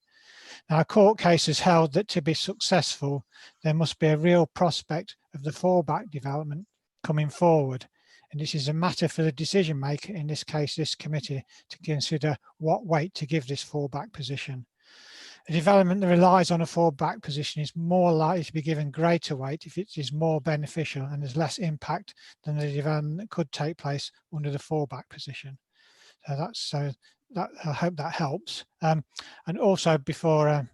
Speaker 23: Now, a court case has held that to be successful, there must be a real prospect of the fallback development coming forward. And this is a matter for the decision maker, in this case, this committee, to consider what weight to give this fallback position. A development that relies on a fallback position is more likely to be given greater weight if it is more beneficial and has less impact than the development that could take place under the fallback position. So I hope that helps. And also before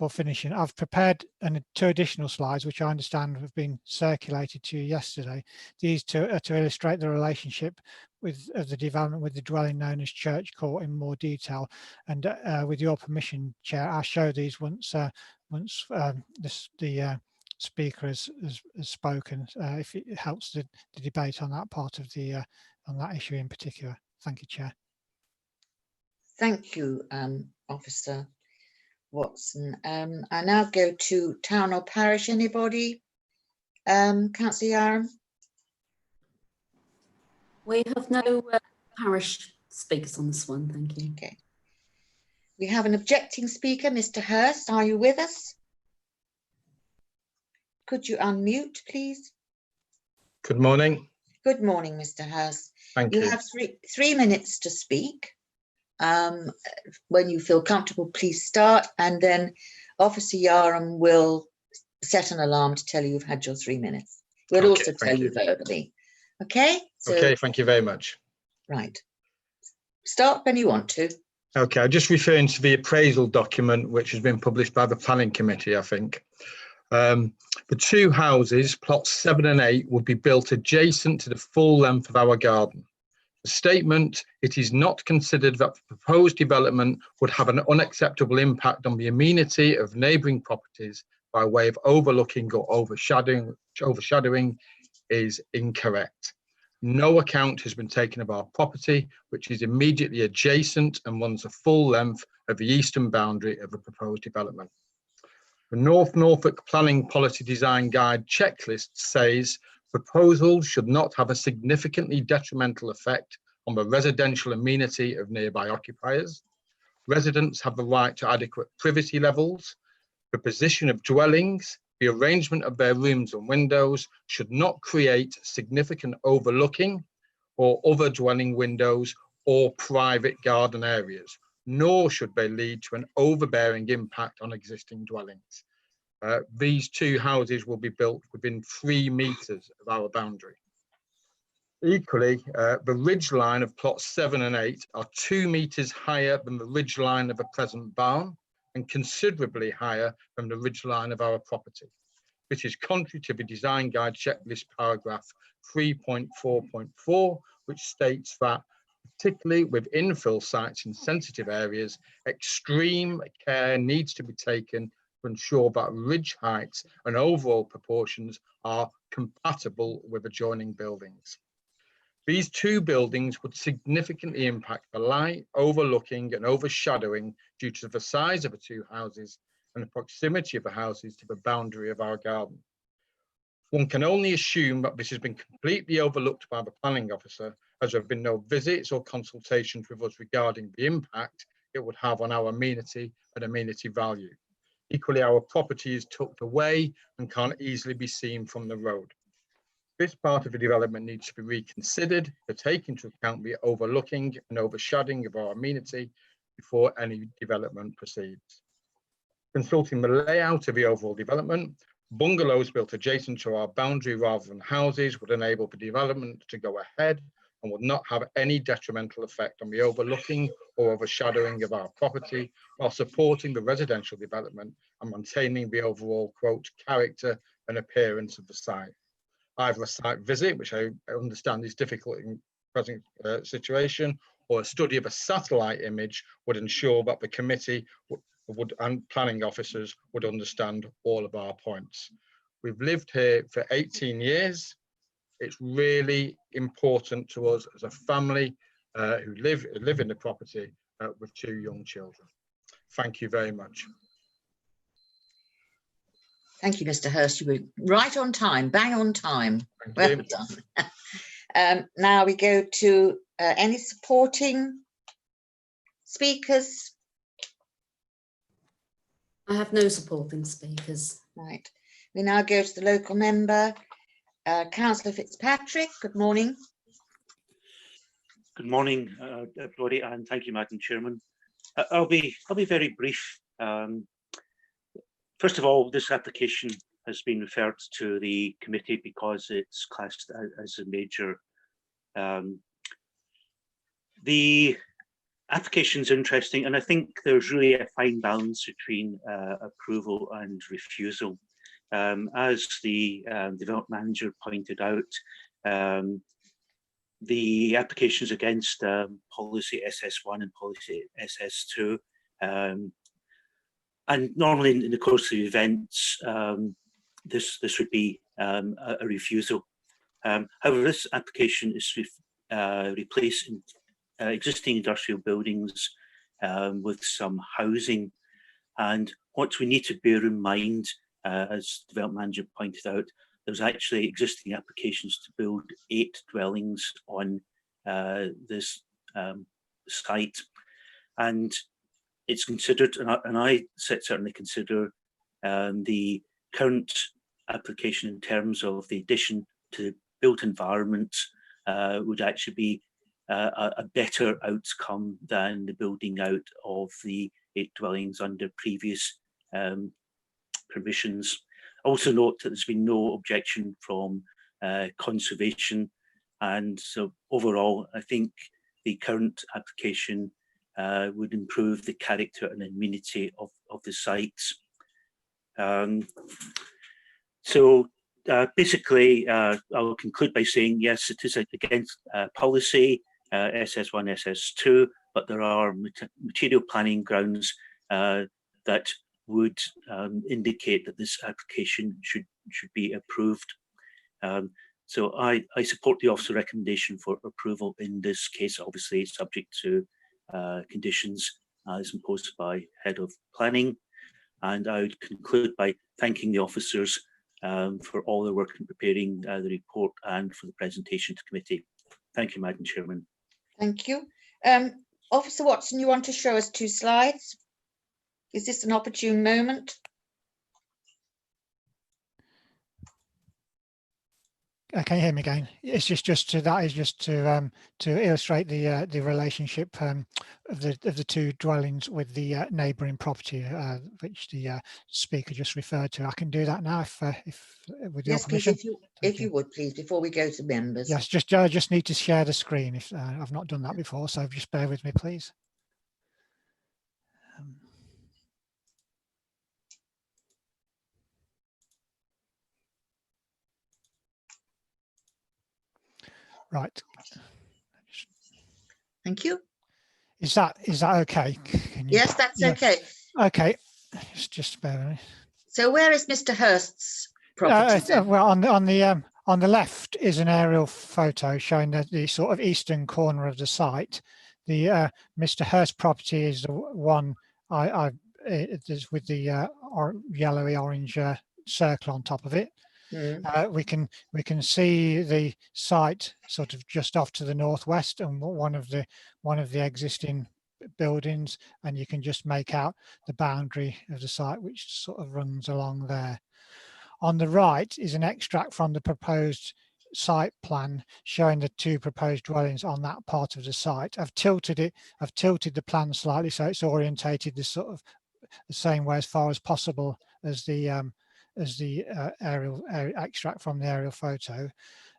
Speaker 23: finishing, I've prepared two additional slides, which I understand have been circulated to you yesterday. These two are to illustrate the relationship of the development with the dwelling known as Church Court in more detail. And with your permission, Chair, I'll show these once the speaker has spoken, if it helps the debate on that part of the on that issue in particular. Thank you, Chair.
Speaker 2: Thank you, Officer Watson. I now go to town or parish. Anybody? Councillor Yaram?
Speaker 14: We have no parish speakers on this one, thank you.
Speaker 2: Okay. We have an objecting speaker, Mr. Hurst. Are you with us? Could you unmute, please?
Speaker 5: Good morning.
Speaker 2: Good morning, Mr. Hurst.
Speaker 5: Thank you.
Speaker 2: You have 3 minutes to speak. When you feel comfortable, please start, and then Officer Yaram will set an alarm to tell you you've had your 3 minutes. We'll also tell you verbally. Okay? So,
Speaker 5: okay, thank you very much.
Speaker 2: Right. Start when you want to.
Speaker 5: Okay, I'm just referring to the appraisal document which has been published by the Planning Committee, I think. The two houses, plots 7 and 8, would be built adjacent to the full length of our garden. The statement, it is not considered that the proposed development would have an unacceptable impact on the amenity of neighbouring properties by way of overlooking or overshadowing is incorrect. No account has been taken of our property, which is immediately adjacent and runs the full length of the eastern boundary of the proposed development. The North Norfolk Planning Policy Design Guide checklist says proposals should not have a significantly detrimental effect on the residential amenity of nearby occupiers. Residents have the right to adequate privacy levels. The position of dwellings, the arrangement of their rooms and windows should not create significant overlooking or other dwelling windows or private garden areas, nor should they lead to an overbearing impact on existing dwellings. These two houses will be built within 3 meters of our boundary. Equally, the ridge line of plots 7 and 8 are 2 meters higher than the ridge line of a present barn and considerably higher than the ridge line of our property. This is contrary to the Design Guide checklist paragraph 3.4.4, which states that, particularly with infill sites in sensitive areas, extreme care needs to be taken to ensure that ridge heights and overall proportions are compatible with adjoining buildings. These two buildings would significantly impact the light, overlooking and overshadowing due to the size of the two houses and the proximity of the houses to the boundary of our garden. One can only assume that this has been completely overlooked by the planning officer, as there have been no visits or consultations with us regarding the impact it would have on our amenity and amenity value. Equally, our property is tucked away and can't easily be seen from the road. This part of the development needs to be reconsidered to take into account the overlooking and overshadowing of our amenity before any development proceeds. Consulting the layout of the overall development, bungalows built adjacent to our boundary rather than houses would enable the development to go ahead and would not have any detrimental effect on the overlooking or overshadowing of our property, while supporting the residential development and maintaining the overall, quote, character and appearance of the site. Either a site visit, which I understand is difficult in present situation, or a study of a satellite image would ensure that the committee and planning officers would understand all of our points. We've lived here for 18 years. It's really important to us as a family who live in the property with 2 young children. Thank you very much.
Speaker 2: Thank you, Mr. Hurst. You were right on time, bang on time. Well done. Now we go to any supporting speakers.
Speaker 14: I have no supporting speakers.
Speaker 2: Right. We now go to the local member, Councillor Fitzpatrick. Good morning.
Speaker 6: Good morning, everybody, and thank you, Madam Chairman. I'll be very brief. First of all, this application has been referred to the committee because it's classed as a major. The application is interesting, and I think there's really a fine balance between approval and refusal. As the development manager pointed out, the applications against policy SS1 and policy SS2, and normally in the course of events, this would be a refusal. However, this application is replacing existing industrial buildings with some housing. And what we need to bear in mind, as the development manager pointed out, there's actually existing applications to build 8 dwellings on this site. And it's considered, and I certainly consider the current application in terms of the addition to built environment would actually be a better outcome than the building out of the 8 dwellings under previous permissions. Also note that there's been no objection from conservation, and so overall I think the current application would improve the character and amenity of the sites. Basically, I'll conclude by saying yes, it is against policy SS1, SS2, but there are material planning grounds that would indicate that this application should be approved. So I support the officer recommendation for approval in this case, obviously subject to conditions as imposed by Head of Planning. And I would conclude by thanking the officers for all their work in preparing the report and for the presentation to committee. Thank you, Madam Chairman.
Speaker 2: Thank you. Officer Watson, you want to show us 2 slides? Is this an opportune moment?
Speaker 23: Can you hear me again? It's just to illustrate the relationship of the 2 dwellings with the neighbouring property, which the speaker just referred to. I can do that now, if with your permission.
Speaker 2: Please, if you would, please, before we go to members.
Speaker 23: Yes, I just need to share the screen. If I've not done that before, so just bear with me, please. Right.
Speaker 2: Thank you.
Speaker 23: Is that okay?
Speaker 2: Yes, that's okay.
Speaker 23: Okay. Just bear with me.
Speaker 2: So where is Mr. Hurst's property?
Speaker 23: Well, on the left is an aerial photo showing the sort of eastern corner of the site. The Mr. Hurst property is the one with the yellowy orange circle on top of it. We can see the site sort of just off to the northwest and one of the existing buildings, and you can just make out the boundary of the site, which sort of runs along there. On the right is an extract from the proposed site plan showing the 2 proposed dwellings on that part of the site. I've tilted the plan slightly so it's orientated this sort of the same way as far as possible as the aerial extract from the aerial photo.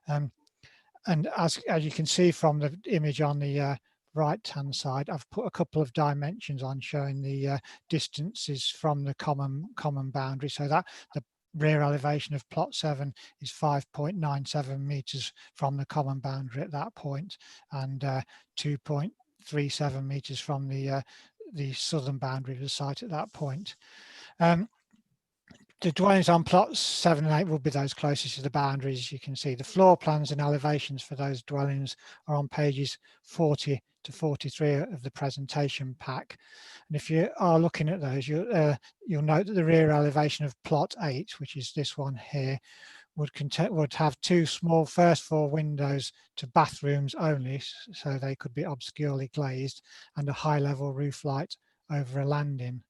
Speaker 23: And as you can see from the image on the right hand side, I've put a couple of dimensions on showing the distances from the common boundary, so that the rear elevation of plot 7 is 5.97 meters from the common boundary at that point, and 2.37 meters from the southern boundary of the site at that point. The dwellings on plots 7 and 8 will be those closest to the boundaries. You can see the floor plans and elevations for those dwellings are on pages 40 to 43 of the presentation pack. And if you are looking at those, you'll note that the rear elevation of plot 8, which is this one here, would have 2 small first floor windows to bathrooms only, so they could be obscurely glazed, and a high level roof light over a landing.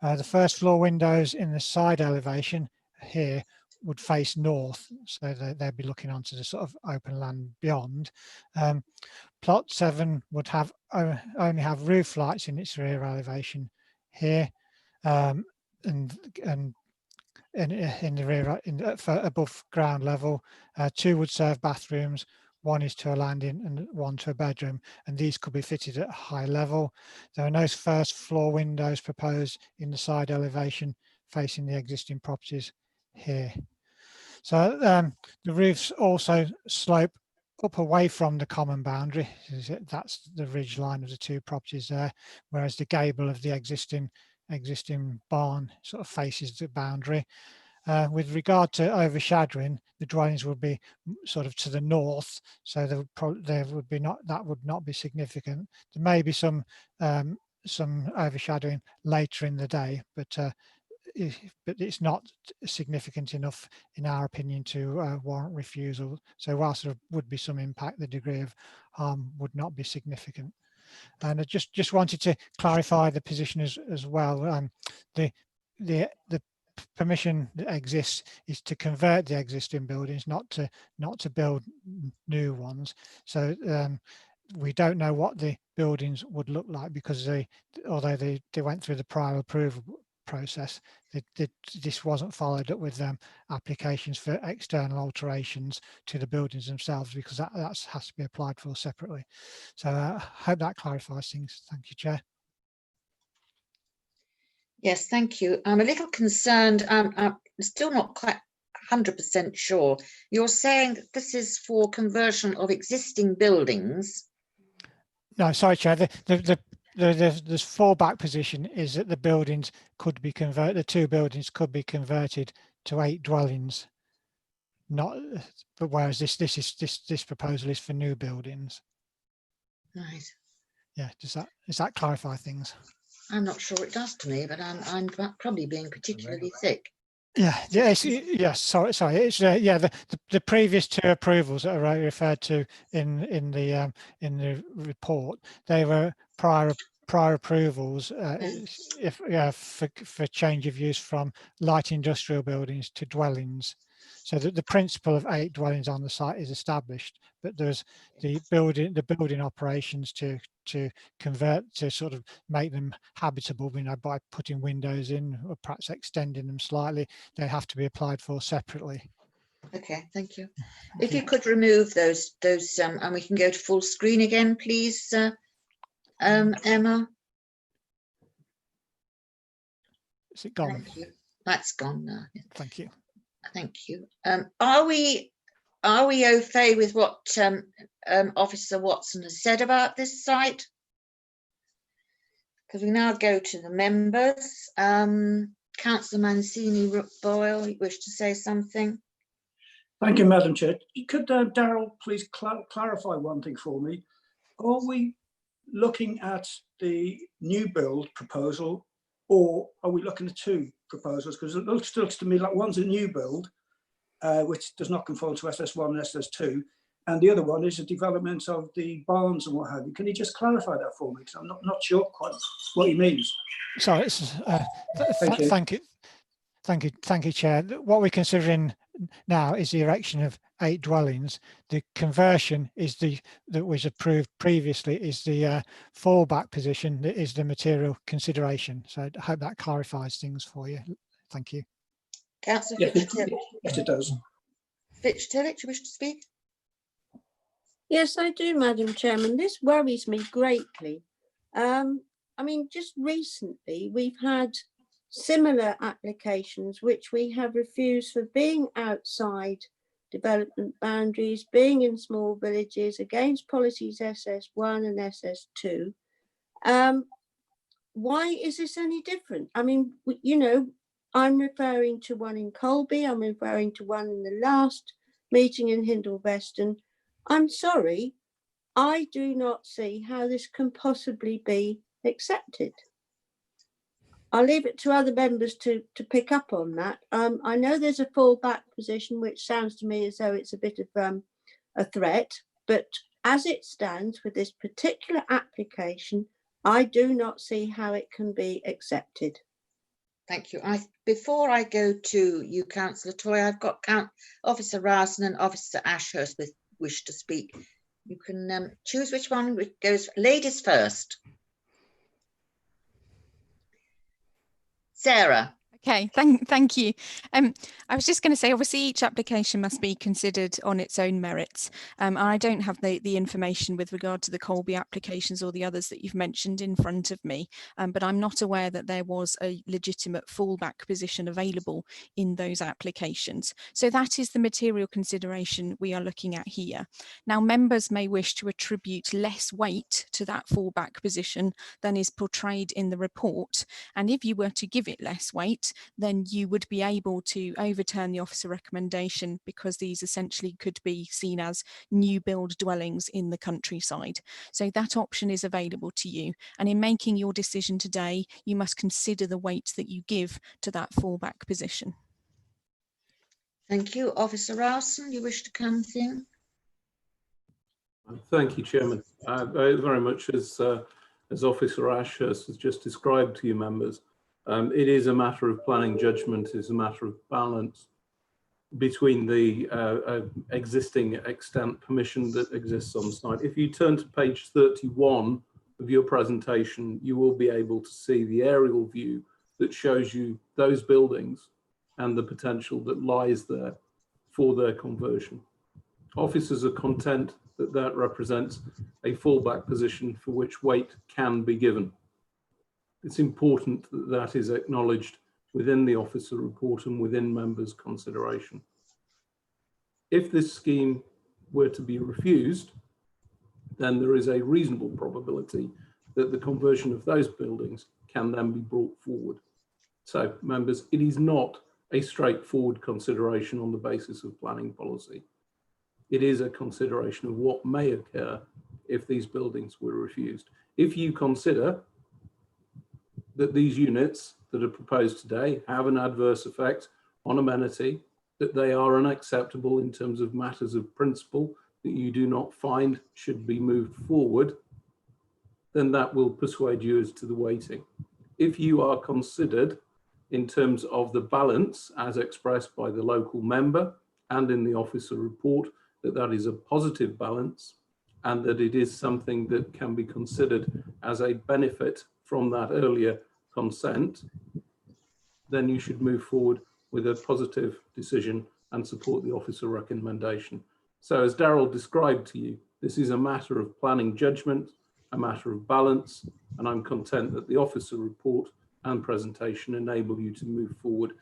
Speaker 23: The first floor windows in the side elevation here would face north, so they'd be looking onto the sort of open land beyond. Plot 7 would only have roof lights in its rear elevation here, and in the rear, above ground level. 2 would serve bathrooms, 1 is to a landing and 1 to a bedroom, and these could be fitted at a high level. There are no first floor windows proposed in the side elevation facing the existing properties here. So the roofs also slope up away from the common boundary. That's the ridge line of the 2 properties there, whereas the gable of the existing barn sort of faces the boundary. With regard to overshadowing, the dwellings would be sort of to the north, so that would not be significant. There may be some overshadowing later in the day, but it's not significant enough, in our opinion, to warrant refusal. So whilst there would be some impact, the degree of harm would not be significant. And I just wanted to clarify the position as well. The permission that exists is to convert the existing buildings, not to build new ones. So we don't know what the buildings would look like, because although they went through the prior approval process, this wasn't followed up with applications for external alterations to the buildings themselves, because that has to be applied for separately. So I hope that clarifies things. Thank you, Chair.
Speaker 2: Yes, thank you. I'm a little concerned. I'm still not quite 100% sure. You're saying that this is for conversion of existing buildings?
Speaker 23: No, sorry, Chair. The fallback position is that the buildings could be converted. The 2 buildings could be converted to 8 dwellings. But whereas this proposal is for new buildings.
Speaker 2: Right.
Speaker 23: Yeah. Does that clarify things?
Speaker 2: I'm not sure it does to me, but I'm probably being particularly thick.
Speaker 23: Yeah, yes. Sorry. It's the previous 2 approvals that are referred to in the report. They were prior approvals for change of use from light industrial buildings to dwellings. So that the principle of 8 dwellings on the site is established, but there's the building operations to convert, to sort of make them habitable, by putting windows in or perhaps extending them slightly. They have to be applied for separately.
Speaker 2: Okay, thank you. If you could remove those and we can go to full screen again, please, Emma.
Speaker 23: Is it gone?
Speaker 2: Thank you. That's gone now.
Speaker 23: Thank you.
Speaker 2: Thank you. Are we okay with what Officer Watson has said about this site? Because we now go to the members. Councillor Mancini-Boyle, you wish to say something?
Speaker 22: Thank you, Madam Chair. Could Daryl please clarify one thing for me? Are we looking at the new build proposal, or are we looking at 2 proposals? Because it looks to me like one's a new build, which does not conform to SS1 and SS2, and the other one is a development of the barns and what have you. Can you just clarify that for me? Because I'm not sure quite what he means.
Speaker 23: Sorry, thank you, Chair. What we're considering now is the erection of 8 dwellings. The conversion is that was approved previously is the fallback position that is the material consideration. So I hope that clarifies things for you. Thank you.
Speaker 2: Councillor
Speaker 22: Yes,
Speaker 2: Fitch-Tillett.
Speaker 22: yes, it does.
Speaker 2: Fitch-Tillett, you wish to speak?
Speaker 3: Yes, I do, Madam Chairman. This worries me greatly. I mean, just recently we've had similar applications which we have refused for being outside development boundaries, being in small villages, against policies SS1 and SS2. Why is this any different? I mean, you know, I'm referring to one in Colby, I'm referring to one in the last meeting in Hindleveston. I'm sorry, I do not see how this can possibly be accepted. I'll leave it to other members to pick up on that. I know there's a fallback position, which sounds to me as though it's a bit of a threat, but as it stands with this particular application, I do not see how it can be accepted.
Speaker 2: Thank you. Before I go to you, Councillor Toy, I've got Officer Rowson and Officer Ashurst with wish to speak. You can choose which one goes. Ladies first. Sarah.
Speaker 15: Okay, thank you. I was just going to say, obviously, each application must be considered on its own merits. I don't have the information with regard to the Colby applications or the others that you've mentioned in front of me, but I'm not aware that there was a legitimate fallback position available in those applications. So that is the material consideration we are looking at here. Now, members may wish to attribute less weight to that fallback position than is portrayed in the report, and if you were to give it less weight, then you would be able to overturn the officer recommendation, because these essentially could be seen as new build dwellings in the countryside. So that option is available to you. And in making your decision today, you must consider the weight that you give to that fallback position.
Speaker 2: Thank you. Officer Rowson, you wish to come in?
Speaker 8: Thank you, Chairman. Very much as Officer Ashurst has just described to you members, it is a matter of planning judgment, it's a matter of balance between the existing extent permission that exists on site. If you turn to page 31 of your presentation, you will be able to see the aerial view that shows you those buildings and the potential that lies there for their conversion. Officers are content that that represents a fallback position for which weight can be given. It's important that that is acknowledged within the officer report and within members' consideration. If this scheme were to be refused, then there is a reasonable probability that the conversion of those buildings can then be brought forward. So, members, it is not a straightforward consideration on the basis of planning policy. It is a consideration of what may occur if these buildings were refused. If you consider that these units that are proposed today have an adverse effect on amenity, that they are unacceptable in terms of matters of principle, that you do not find should be moved forward, then that will persuade you as to the weighting. If you are considered in terms of the balance as expressed by the local member and in the officer report, that that is a positive balance and that it is something that can be considered as a benefit from that earlier consent, then you should move forward with a positive decision and support the officer recommendation. So as Daryl described to you, this is a matter of planning judgment, a matter of balance, and I'm content that the officer report and presentation enable you to move forward,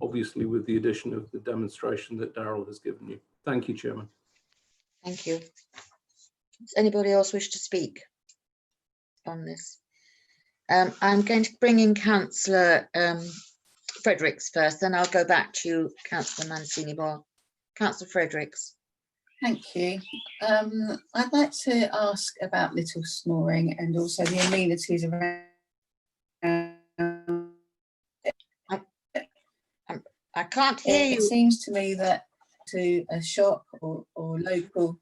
Speaker 8: obviously with the addition of the demonstration that Daryl has given you. Thank you, Chairman.
Speaker 2: Thank you. Does anybody else wish to speak on this? I'm going to bring in Councillor Fredericks first, then I'll go back to you, Councillor Mancini-Bar. Councillor Fredericks.
Speaker 9: Thank you. I'd like to ask about little snoring and also the amenities around.
Speaker 2: I can't hear you.
Speaker 9: It seems to me that to a shop or local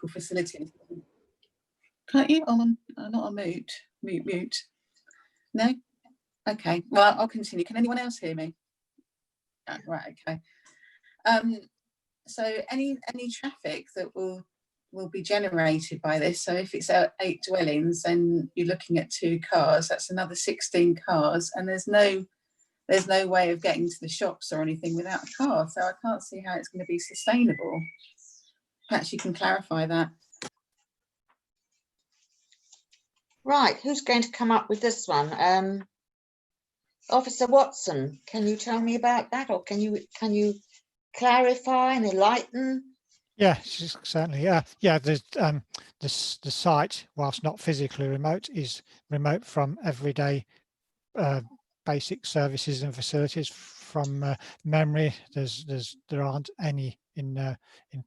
Speaker 9: facilities. Can't you? I'm not on mute. No? Okay, well, I'll continue. Can anyone else hear me? Right, okay. so any traffic that will be generated by this. So if it's 8 dwellings, then you're looking at 2 cars. That's another 16 cars, and there's no way of getting to the shops or anything without a car. So I can't see how it's going to be sustainable. Perhaps you can clarify that.
Speaker 2: Right, who's going to come up with this one? Officer Watson, can you tell me about that, or can you clarify and enlighten?
Speaker 23: Yeah, certainly. Yeah, the site, whilst not physically remote, is remote from everyday basic services and facilities. From memory, there aren't any in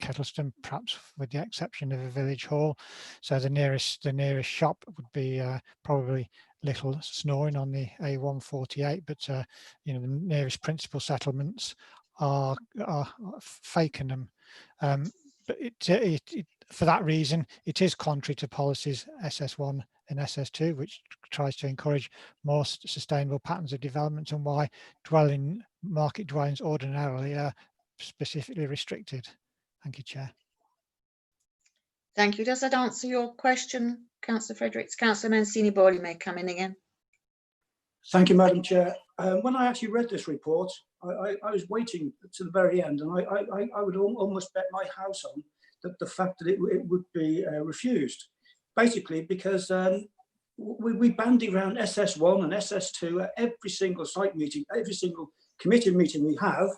Speaker 23: Kettlestone, perhaps with the exception of a village hall. So the nearest shop would be probably Little Snoring on the A148, but you know, the nearest principal settlements are Fakenham. But for that reason, it is contrary to policies SS1 and SS2, which tries to encourage more sustainable patterns of development, and why market dwellings ordinarily are specifically restricted. Thank you, Chair.
Speaker 2: Thank you. Does that answer your question, Councillor Fredericks? Councillor Mancini-Bowley may come in again.
Speaker 22: Thank you, Madam Chair. When I actually read this report, I was waiting to the very end, and I would almost bet my house on that the fact that it would be refused, basically because we bandy around SS1 and SS2 at every single site meeting, every single committee meeting we have,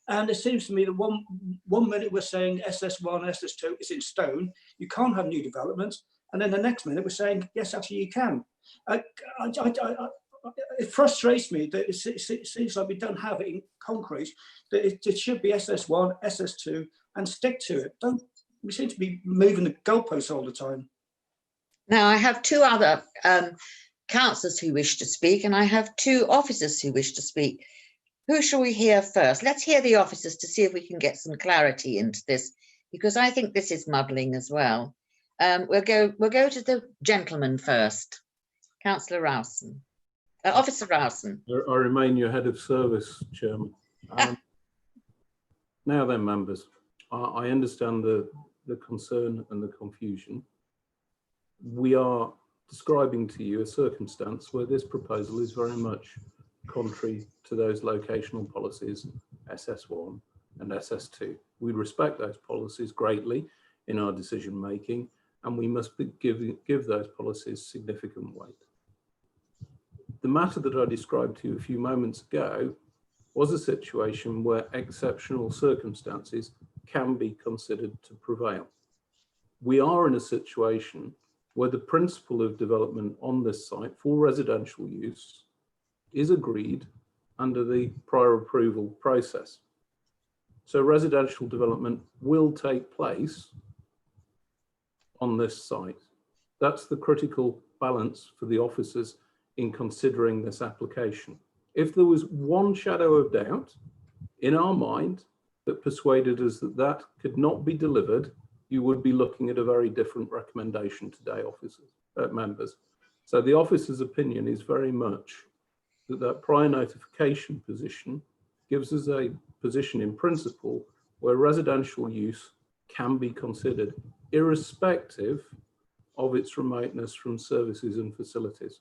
Speaker 22: and it seems to me that one minute we're saying SS1, SS2 is in stone, you can't have new developments, and then the next minute we're saying yes, actually you can. It frustrates me that it seems like we don't have it in concrete, that it should be SS1, SS2, and stick to it. We seem to be moving the goalposts all the time.
Speaker 2: Now, I have 2 other councillors who wish to speak, and I have 2 officers who wish to speak. Who shall we hear first? Let's hear the officers to see if we can get some clarity into this, because I think this is muddling as well. We'll go to the gentleman first. Councillor Rowson. Officer Rowson.
Speaker 8: I remain your head of service, Chairman. Now then, members, I understand the concern and the confusion. We are describing to you a circumstance where this proposal is very much contrary to those locational policies, SS1 and SS2. We respect those policies greatly in our decision making, and we must give those policies significant weight. The matter that I described to you a few moments ago was a situation where exceptional circumstances can be considered to prevail. We are in a situation where the principle of development on this site for residential use is agreed under the prior approval process. So residential development will take place on this site. That's the critical balance for the officers in considering this application. If there was one shadow of doubt in our mind that persuaded us that that could not be delivered, you would be looking at a very different recommendation today, members. So the officer's opinion is very much that prior notification position gives us a position in principle where residential use can be considered, irrespective of its remoteness from services and facilities.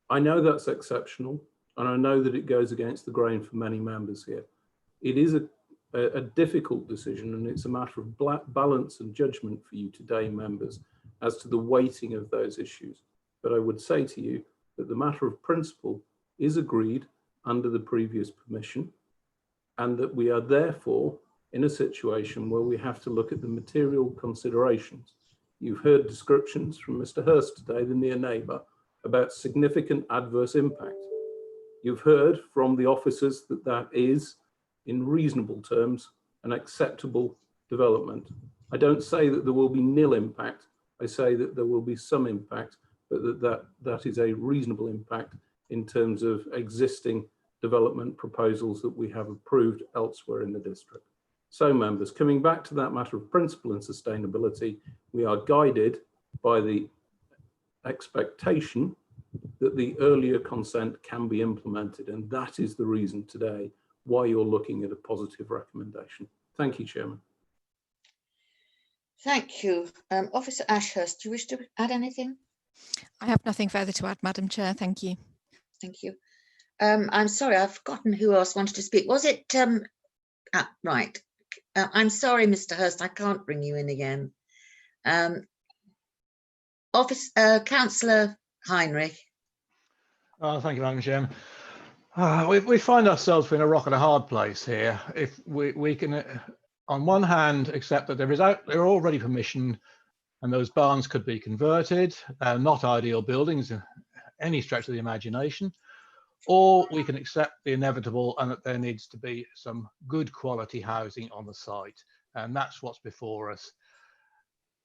Speaker 8: I know that's exceptional, and I know that it goes against the grain for many members here. It is a difficult decision, and it's a matter of balance and judgment for you today, members, as to the weighting of those issues. But I would say to you that the matter of principle is agreed under the previous permission, and that we are therefore in a situation where we have to look at the material considerations. You've heard descriptions from Mr. Hurst today, the near neighbour, about significant adverse impact. You've heard from the officers that that is, in reasonable terms, an acceptable development. I don't say that there will be nil impact. I say that there will be some impact, but that is a reasonable impact in terms of existing development proposals that we have approved elsewhere in the district. So members, coming back to that matter of principle and sustainability, we are guided by the expectation that the earlier consent can be implemented, and that is the reason today why you're looking at a positive recommendation. Thank you, Chairman.
Speaker 2: Thank you. Officer Ashurst, do you wish to add anything?
Speaker 15: I have nothing further to add, Madam Chair. Thank you.
Speaker 2: Thank you. I'm sorry, I've forgotten who else wanted to speak. Was it, right. I'm sorry, Mr. Hurst, I can't bring you in again. Councillor Heinrich.
Speaker 7: Oh, thank you, Madam Chairman. We find ourselves in a rock and a hard place here. If we can, on one hand, accept that they're already permissioned and those barns could be converted, not ideal buildings in any stretch of the imagination, or we can accept the inevitable and that there needs to be some good quality housing on the site. And that's what's before us.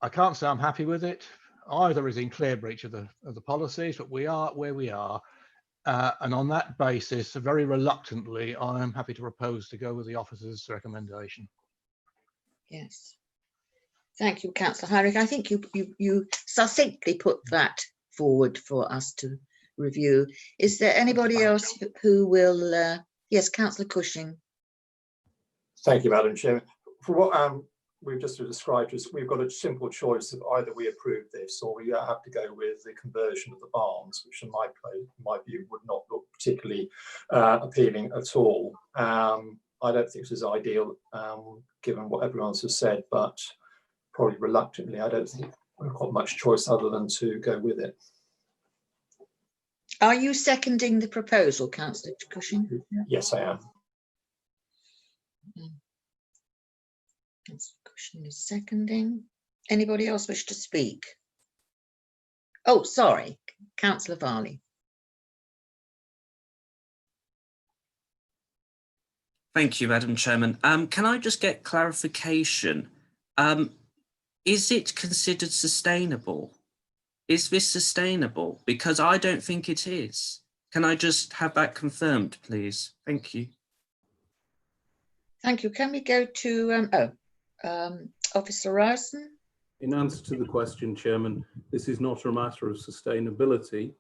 Speaker 7: I can't say I'm happy with it. Either is in clear breach of the policies, but we are where we are. And on that basis, very reluctantly, I am happy to propose to go with the officer's recommendation.
Speaker 2: Yes. Thank you, Councillor Heinrich. I think you succinctly put that forward for us to review. Is there anybody else who will? Yes, Councillor Cushing.
Speaker 19: Thank you, Madam Chair. For what we've just described, we've got a simple choice of either we approve this or we have to go with the conversion of the barns, which in my view would not look particularly appealing at all. I don't think this is ideal given what everyone else has said, but probably reluctantly, I don't think we've got much choice other than to go with it.
Speaker 2: Are you seconding the proposal, Councillor Cushing?
Speaker 19: Yes, I am.
Speaker 2: Councillor Cushing is seconding. Anybody else wish to speak? Oh, sorry, Councillor Varley.
Speaker 13: Thank you, Madam Chairman. Can I just get clarification? Is it considered sustainable? Is this sustainable? Because I don't think it is. Can I just have that confirmed, please? Thank you.
Speaker 2: Thank you. Can we go to Officer Ryerson?
Speaker 8: In answer to the question, Chairman, this is not a matter of sustainability.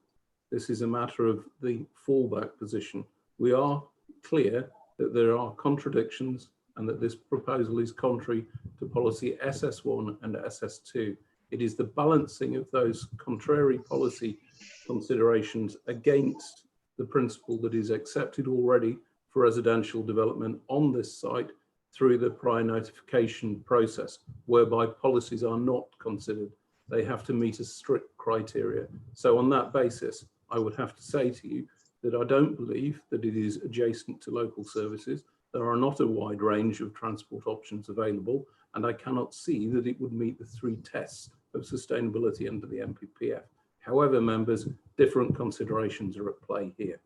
Speaker 8: This is a matter of the fallback position. We are clear that there are contradictions and that this proposal is contrary to policy SS1 and SS2. It is the balancing of those contrary policy considerations against the principle that is accepted already for residential development on this site through the prior notification process, whereby policies are not considered. They have to meet a strict criteria. So on that basis, I would have to say to you that I don't believe that it is adjacent to local services. There are not a wide range of transport options available, and I cannot see that it would meet the three tests of sustainability under the MPPF. However, members, different considerations are at play here.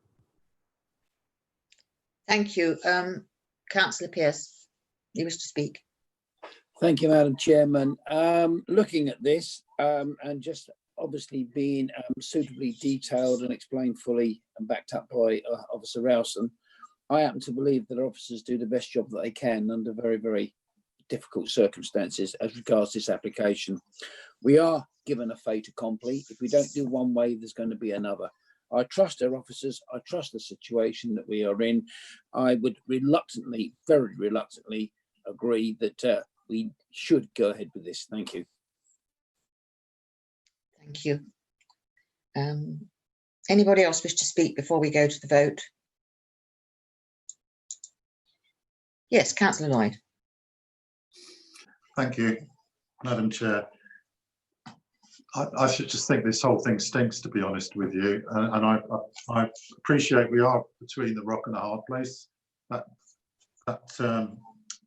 Speaker 2: Thank you. Councillor Pearce, you wish to speak?
Speaker 12: Thank you, Madam Chairman. Looking at this and just obviously being suitably detailed and explained fully and backed up by Officer Rowson, I happen to believe that our officers do the best job that they can under very, very difficult circumstances as regards this application. We are given a fait accompli. If we don't do one way, there's going to be another. I trust our officers. I trust the situation that we are in. I would reluctantly, very reluctantly agree that we should go ahead with this. Thank you.
Speaker 2: Thank you. Anybody else wish to speak before we go to the vote? Yes, Councillor Lloyd.
Speaker 10: Thank you, Madam Chair. I should just think this whole thing stinks, to be honest with you. And I appreciate we are between the rock and a hard place. That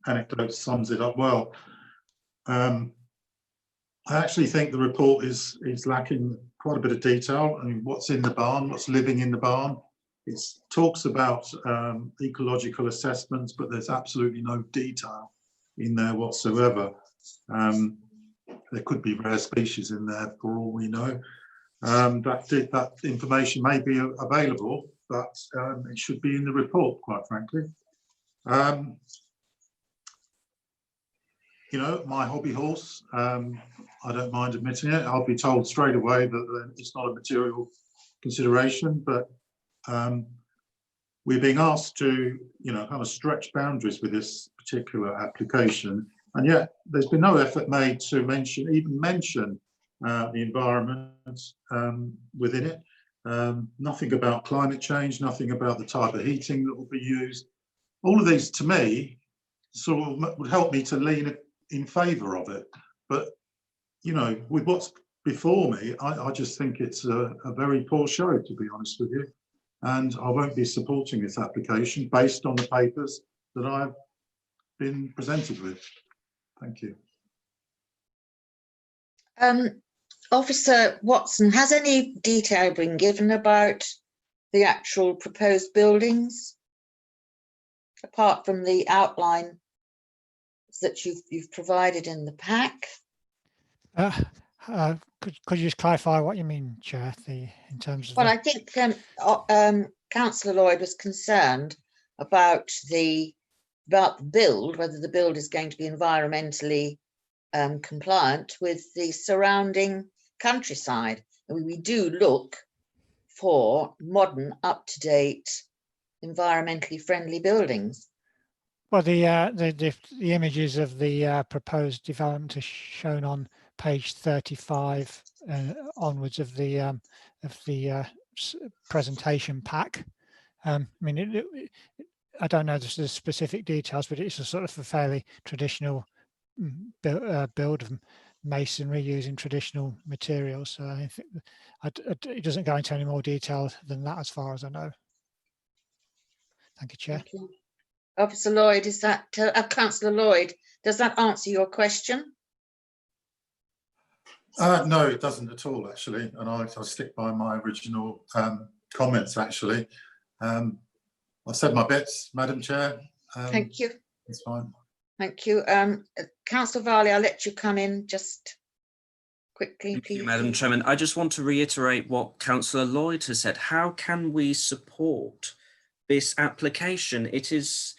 Speaker 10: anecdote sums it up well. I actually think the report is lacking quite a bit of detail. I mean, what's in the barn, what's living in the barn. It talks about ecological assessments, but there's absolutely no detail in there whatsoever. There could be rare species in there for all we know. That information may be available, but it should be in the report, quite frankly. You know, my hobby horse, I don't mind admitting it. I'll be told straight away that it's not a material consideration, but we're being asked to, you know, kind of stretch boundaries with this particular application. And yet there's been no effort made to even mention the environment within it. Nothing about climate change, nothing about the type of heating that will be used. All of these, to me, sort of would help me to lean in favour of it. But, you know, with what's before me, I just think it's a very poor show, to be honest with you. And I won't be supporting this application based on the papers that I've been presented with. Thank you.
Speaker 2: Officer Watson, has any detail been given about the actual proposed buildings, apart from the outline that you've provided in the pack?
Speaker 23: Could you just clarify what you mean, Chair, in terms of?
Speaker 2: Well, I think Councillor Lloyd was concerned about the build, whether the build is going to be environmentally compliant with the surrounding countryside. And we do look for modern, up-to-date, environmentally friendly buildings.
Speaker 23: Well, the images of the proposed development are shown on page 35 onwards of the presentation pack. I mean, I don't know the specific details, but it's a sort of a fairly traditional build of masonry using traditional materials. So I think it doesn't go into any more detail than that, as far as I know. Thank you, Chair.
Speaker 2: Thank you. Officer Lloyd, is that Councillor Lloyd? Does that answer your question?
Speaker 10: No, it doesn't at all, actually. And I'll stick by my original comments, actually. I've said my bits, Madam Chair.
Speaker 2: Thank you.
Speaker 10: It's fine.
Speaker 2: Thank you. Councillor Varley, I'll let you come in just quickly,
Speaker 13: Thank
Speaker 2: please.
Speaker 13: you, Madam Chairman. I just want to reiterate what Councillor Lloyd has said. How can we support this application? It's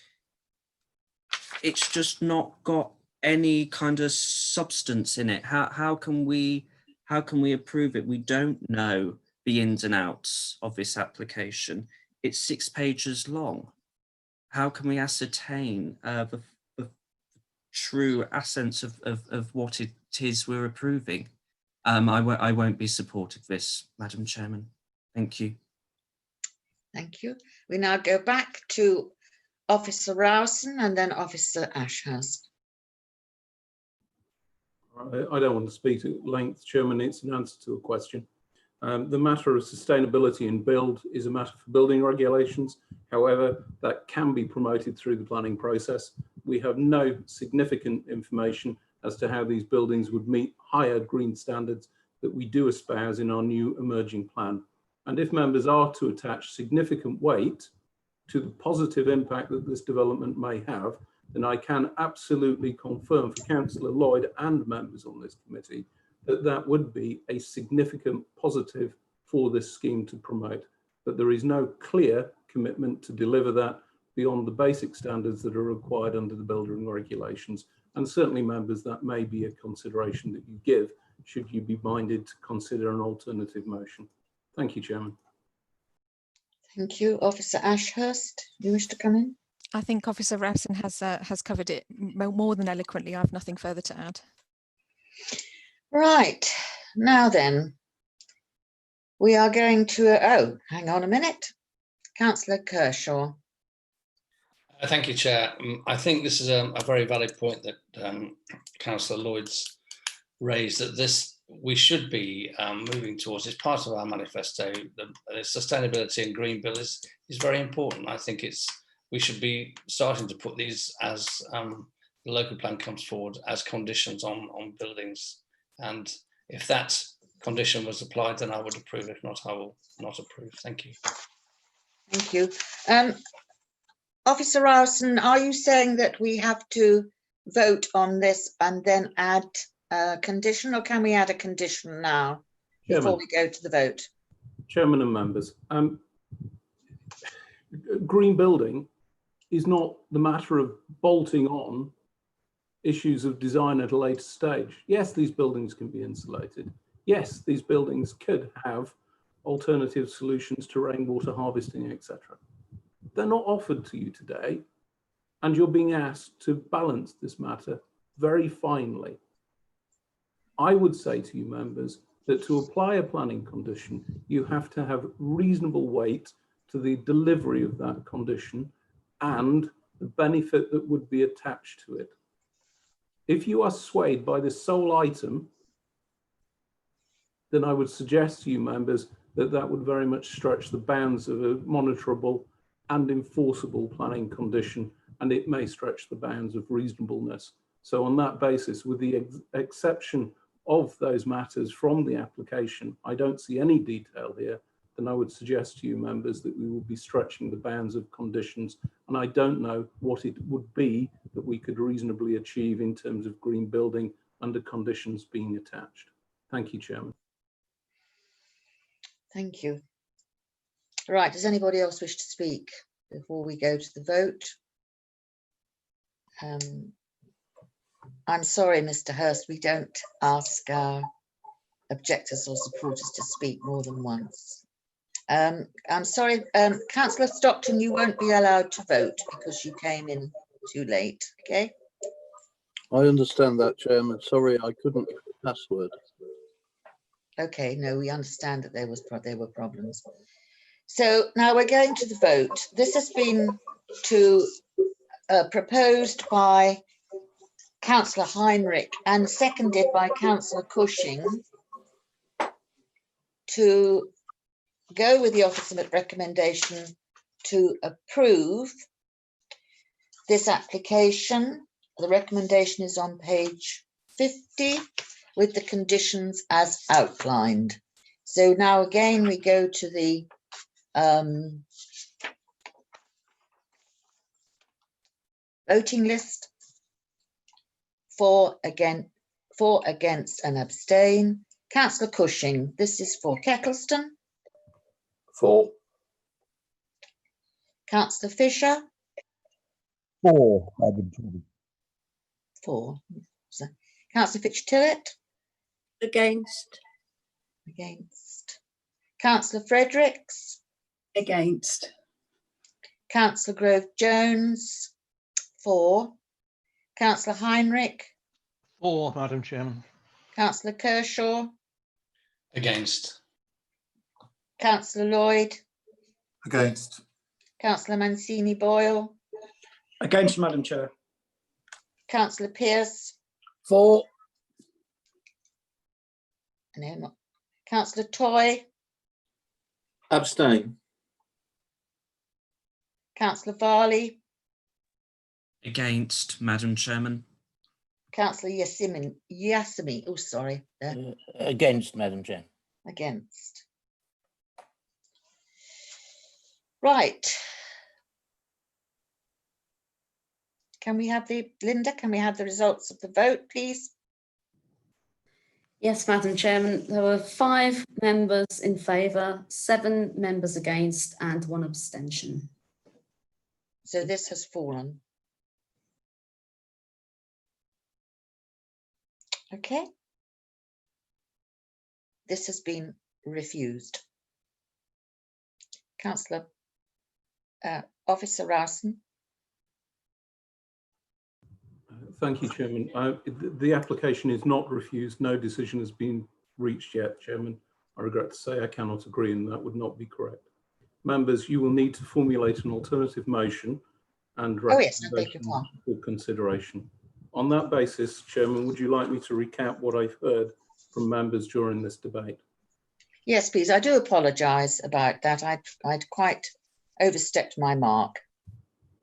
Speaker 13: just not got any kind of substance in it. How can we approve it? We don't know the ins and outs of this application. It's 6 pages long. How can we ascertain the true essence of what it is we're approving? I won't be supportive of this, Madam Chairman. Thank you.
Speaker 2: Thank you. We now go back to Officer Rowson and then Officer Ashurst.
Speaker 8: I don't want to speak at length, Chairman. It's an answer to a question. The matter of sustainability in build is a matter for building regulations. However, that can be promoted through the planning process. We have no significant information as to how these buildings would meet higher green standards that we do espouse in our new emerging plan. And if members are to attach significant weight to the positive impact that this development may have, then I can absolutely confirm for Councillor Lloyd and members on this committee that that would be a significant positive for this scheme to promote. But there is no clear commitment to deliver that beyond the basic standards that are required under the building regulations. And certainly, members, that may be a consideration that you give should you be minded to consider an alternative motion. Thank you, Chairman.
Speaker 2: Thank you. Officer Ashurst, you wish to come in?
Speaker 15: I think Officer Rowson has covered it more than eloquently. I have nothing further to add.
Speaker 2: Right, now then, we are going to, hang on a minute. Councillor Kershaw.
Speaker 16: Thank you, Chair. I think this is a very valid point that Councillor Lloyd's raised, that we should be moving towards. It's part of our manifesto. The sustainability and green bill is very important. I think we should be starting to put these as the local plan comes forward as conditions on buildings. And if that condition was applied, then I would approve. If not, I will not approve. Thank you.
Speaker 2: Thank you. Officer Rowson, are you saying that we have to vote on this and then add a condition, or can we add a condition now before we go to the vote?
Speaker 8: Chairman and members, green building is not the matter of bolting on issues of design at a later stage. Yes, these buildings can be insulated. Yes, these buildings could have alternative solutions to rainwater harvesting, etc. They're not offered to you today, and you're being asked to balance this matter very finely. I would say to you members that to apply a planning condition, you have to have reasonable weight to the delivery of that condition and the benefit that would be attached to it. If you are swayed by this sole item, then I would suggest to you members that that would very much stretch the bounds of a monitorable and enforceable planning condition, and it may stretch the bounds of reasonableness. So on that basis, with the exception of those matters from the application, I don't see any detail here, then I would suggest to you members that we will be stretching the bounds of conditions, and I don't know what it would be that we could reasonably achieve in terms of green building under conditions being attached. Thank you, Chairman.
Speaker 2: Thank you. Right, does anybody else wish to speak before we go to the vote? I'm sorry, Mr. Hurst, we don't ask our objectors or supporters to speak more than once. I'm sorry, Councillor Stockton, you won't be allowed to vote because you came in too late, okay?
Speaker 17: I understand that, Chairman. Sorry, I couldn't get the password.
Speaker 2: Okay, no, we understand that there were problems. So now we're going to the vote. This has been proposed by Councillor Heinrich and seconded by Councillor Cushing to go with the officer recommendation to approve this application. The recommendation is on page 50 with the conditions as outlined. So now again, we go to the voting list. For, against and abstain. Councillor Cushing, this is for Kettlestone.
Speaker 17: For.
Speaker 2: Councillor Fisher.
Speaker 20: For, Madam Chairman.
Speaker 2: For. Councillor Fitch-Tillett.
Speaker 3: Against.
Speaker 2: Against. Councillor Fredericks.
Speaker 9: Against.
Speaker 2: Councillor Grove-Jones. For. Councillor Heinrich.
Speaker 7: For, Madam Chairman.
Speaker 2: Councillor Kershaw.
Speaker 16: Against.
Speaker 2: Councillor Lloyd.
Speaker 10: Against.
Speaker 2: Councillor Mancini-Boyle.
Speaker 22: Against, Madam Chair.
Speaker 2: Councillor Pearce.
Speaker 12: For.
Speaker 2: No, not. Councillor Toy.
Speaker 1: Abstain.
Speaker 2: Councillor Varley.
Speaker 13: Against, Madam Chairman.
Speaker 2: Councillor Yasimi. Oh, sorry.
Speaker 11: Against, Madam Chair.
Speaker 2: Against. Right. Can we have Linda, can we have the results of the vote, please?
Speaker 14: Yes, Madam Chairman, there were 5 members in favour, 7 members against and 1 abstention.
Speaker 2: So this has fallen. Okay. This has been refused. Councillor Officer Rowson.
Speaker 8: Thank you, Chairman. The application is not refused. No decision has been reached yet, Chairman. I regret to say I cannot agree, and that would not be correct. Members, you will need to formulate an alternative motion and recommendation for consideration. On that basis, Chairman, would you like me to recap what I've heard from members during this debate?
Speaker 2: Yes, please. I do apologise about that. I'd quite overstepped my mark.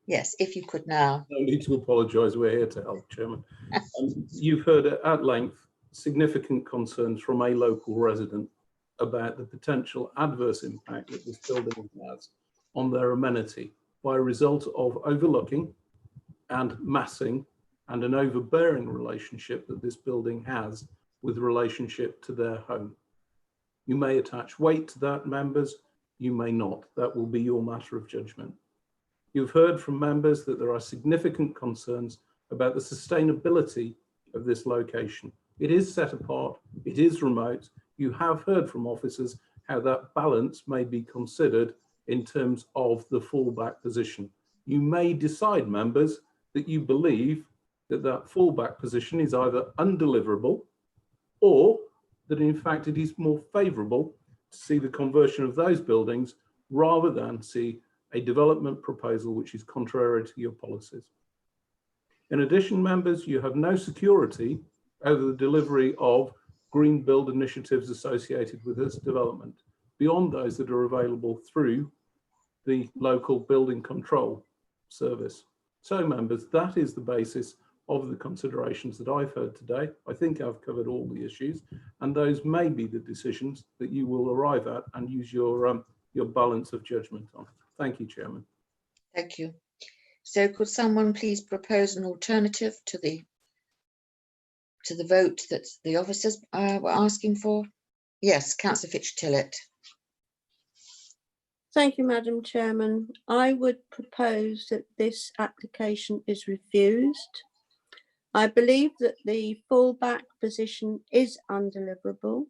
Speaker 2: Yes, if you could now.
Speaker 8: No need to apologise. We're here to help, Chairman. You've heard at length significant concerns from a local resident about the potential adverse impact that this building has on their amenity by result of overlooking and massing and an overbearing relationship that this building has with relationship to their home. You may attach weight to that, members. You may not. That will be your matter of judgment. You've heard from members that there are significant concerns about the sustainability of this location. It is set apart. It is remote. You have heard from officers how that balance may be considered in terms of the fallback position. You may decide, members, that you believe that that fallback position is either undeliverable, or that in fact it is more favourable to see the conversion of those buildings rather than see a development proposal which is contrary to your policies. In addition, members, you have no security over the delivery of green build initiatives associated with this development beyond those that are available through the local building control service. So, members, that is the basis of the considerations that I've heard today. I think I've covered all the issues, and those may be the decisions that you will arrive at and use your balance of judgment on. Thank you, Chairman.
Speaker 2: Thank you. So could someone please propose an alternative to the vote that the officers were asking for? Yes, Councillor Fitch-Tillett.
Speaker 3: Thank you, Madam Chairman. I would propose that this application is refused. I believe that the fallback position is undeliverable.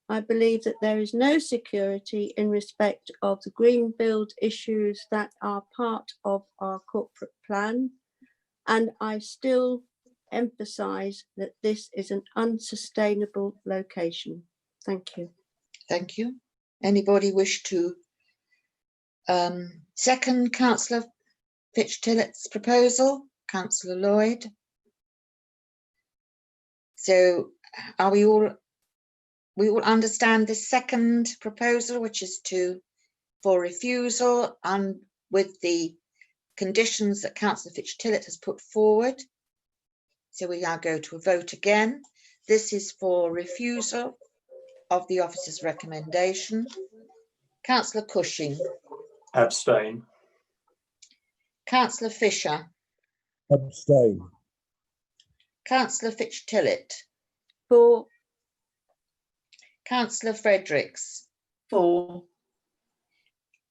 Speaker 3: I believe that there is no security in respect of the green build issues that are part of our corporate plan. And I still emphasise that this is an unsustainable location. Thank you.
Speaker 2: Thank you. Anybody wish to second Councillor Fitch-Tillett's proposal? Councillor Lloyd. So are we all understand this second proposal, which is for refusal and with the conditions that Councillor Fitch-Tillett has put forward. So we now go to a vote again. This is for refusal of the officer's recommendation. Councillor Cushing.
Speaker 19: Abstain.
Speaker 2: Councillor Fisher.
Speaker 20: Abstain.
Speaker 2: Councillor Fitch-Tillett.
Speaker 3: For.
Speaker 2: Councillor Fredericks.
Speaker 9: For.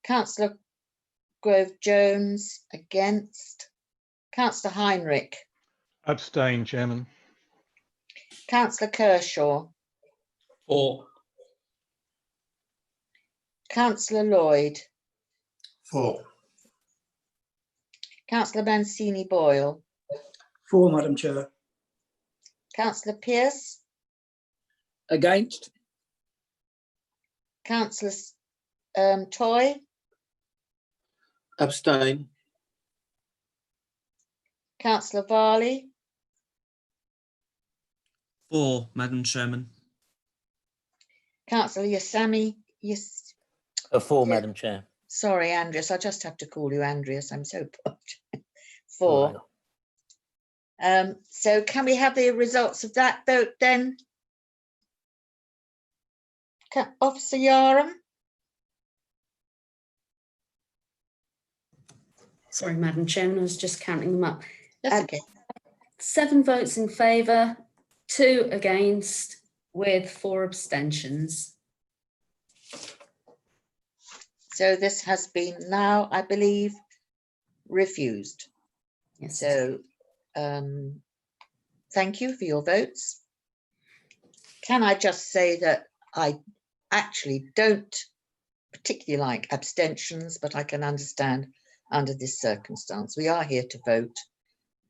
Speaker 2: Councillor Grove-Jones. Against. Councillor Heinrich.
Speaker 7: Abstain, Chairman.
Speaker 2: Councillor Kershaw.
Speaker 16: For.
Speaker 2: Councillor Lloyd.
Speaker 10: For.
Speaker 2: Councillor Mancini-Boyle.
Speaker 22: For, Madam Chair.
Speaker 2: Councillor Pearce.
Speaker 12: Against.
Speaker 2: Councillor Toy.
Speaker 1: Abstain.
Speaker 2: Councillor Varley.
Speaker 13: For, Madam Chairman.
Speaker 2: Councillor Yassami. Yes.
Speaker 11: For, Madam Chair.
Speaker 2: Sorry, Andreas. I just have to call you Andreas. I'm so for. So can we have the results of that vote then? Officer Yaram.
Speaker 14: Sorry, Madam Chairman, I was just counting them up.
Speaker 2: That's okay.
Speaker 14: 7 votes in favour, 2 against, with 4 abstentions.
Speaker 2: So this has been now, I believe, refused.
Speaker 14: Yes.
Speaker 2: So thank you for your votes. Can I just say that I actually don't particularly like abstentions, but I can understand under this circumstance. We are here to vote,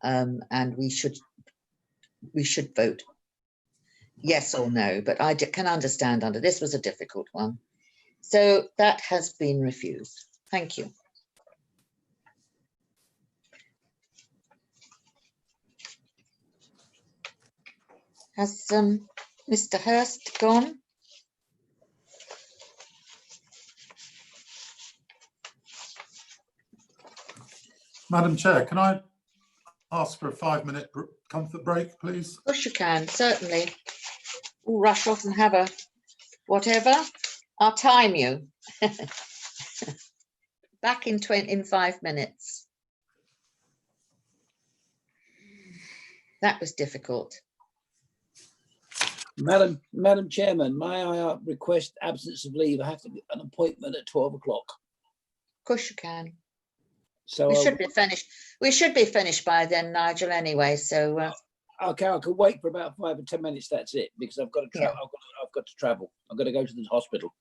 Speaker 2: and we should vote yes or no, but I can understand under this was a difficult one. So that has been refused. Thank you. Has Mr. Hurst gone?
Speaker 10: Madam Chair, can I ask for a 5-minute comfort break, please?
Speaker 2: Of course you can, certainly. We'll rush off and have a whatever. I'll time you. Back in 5 minutes. That was difficult.
Speaker 12: Madam Chairman, may I request absence of leave? I have to an appointment at 12 o'clock.
Speaker 2: Of course you can.
Speaker 12: So
Speaker 2: we should be finished. We should be finished by then, Nigel. Anyway, so
Speaker 12: okay, I can wait for about 5 or 10 minutes. That's it, because I've got to travel.
Speaker 2: Yeah.
Speaker 12: I've got to travel. I've got to go to the hospital.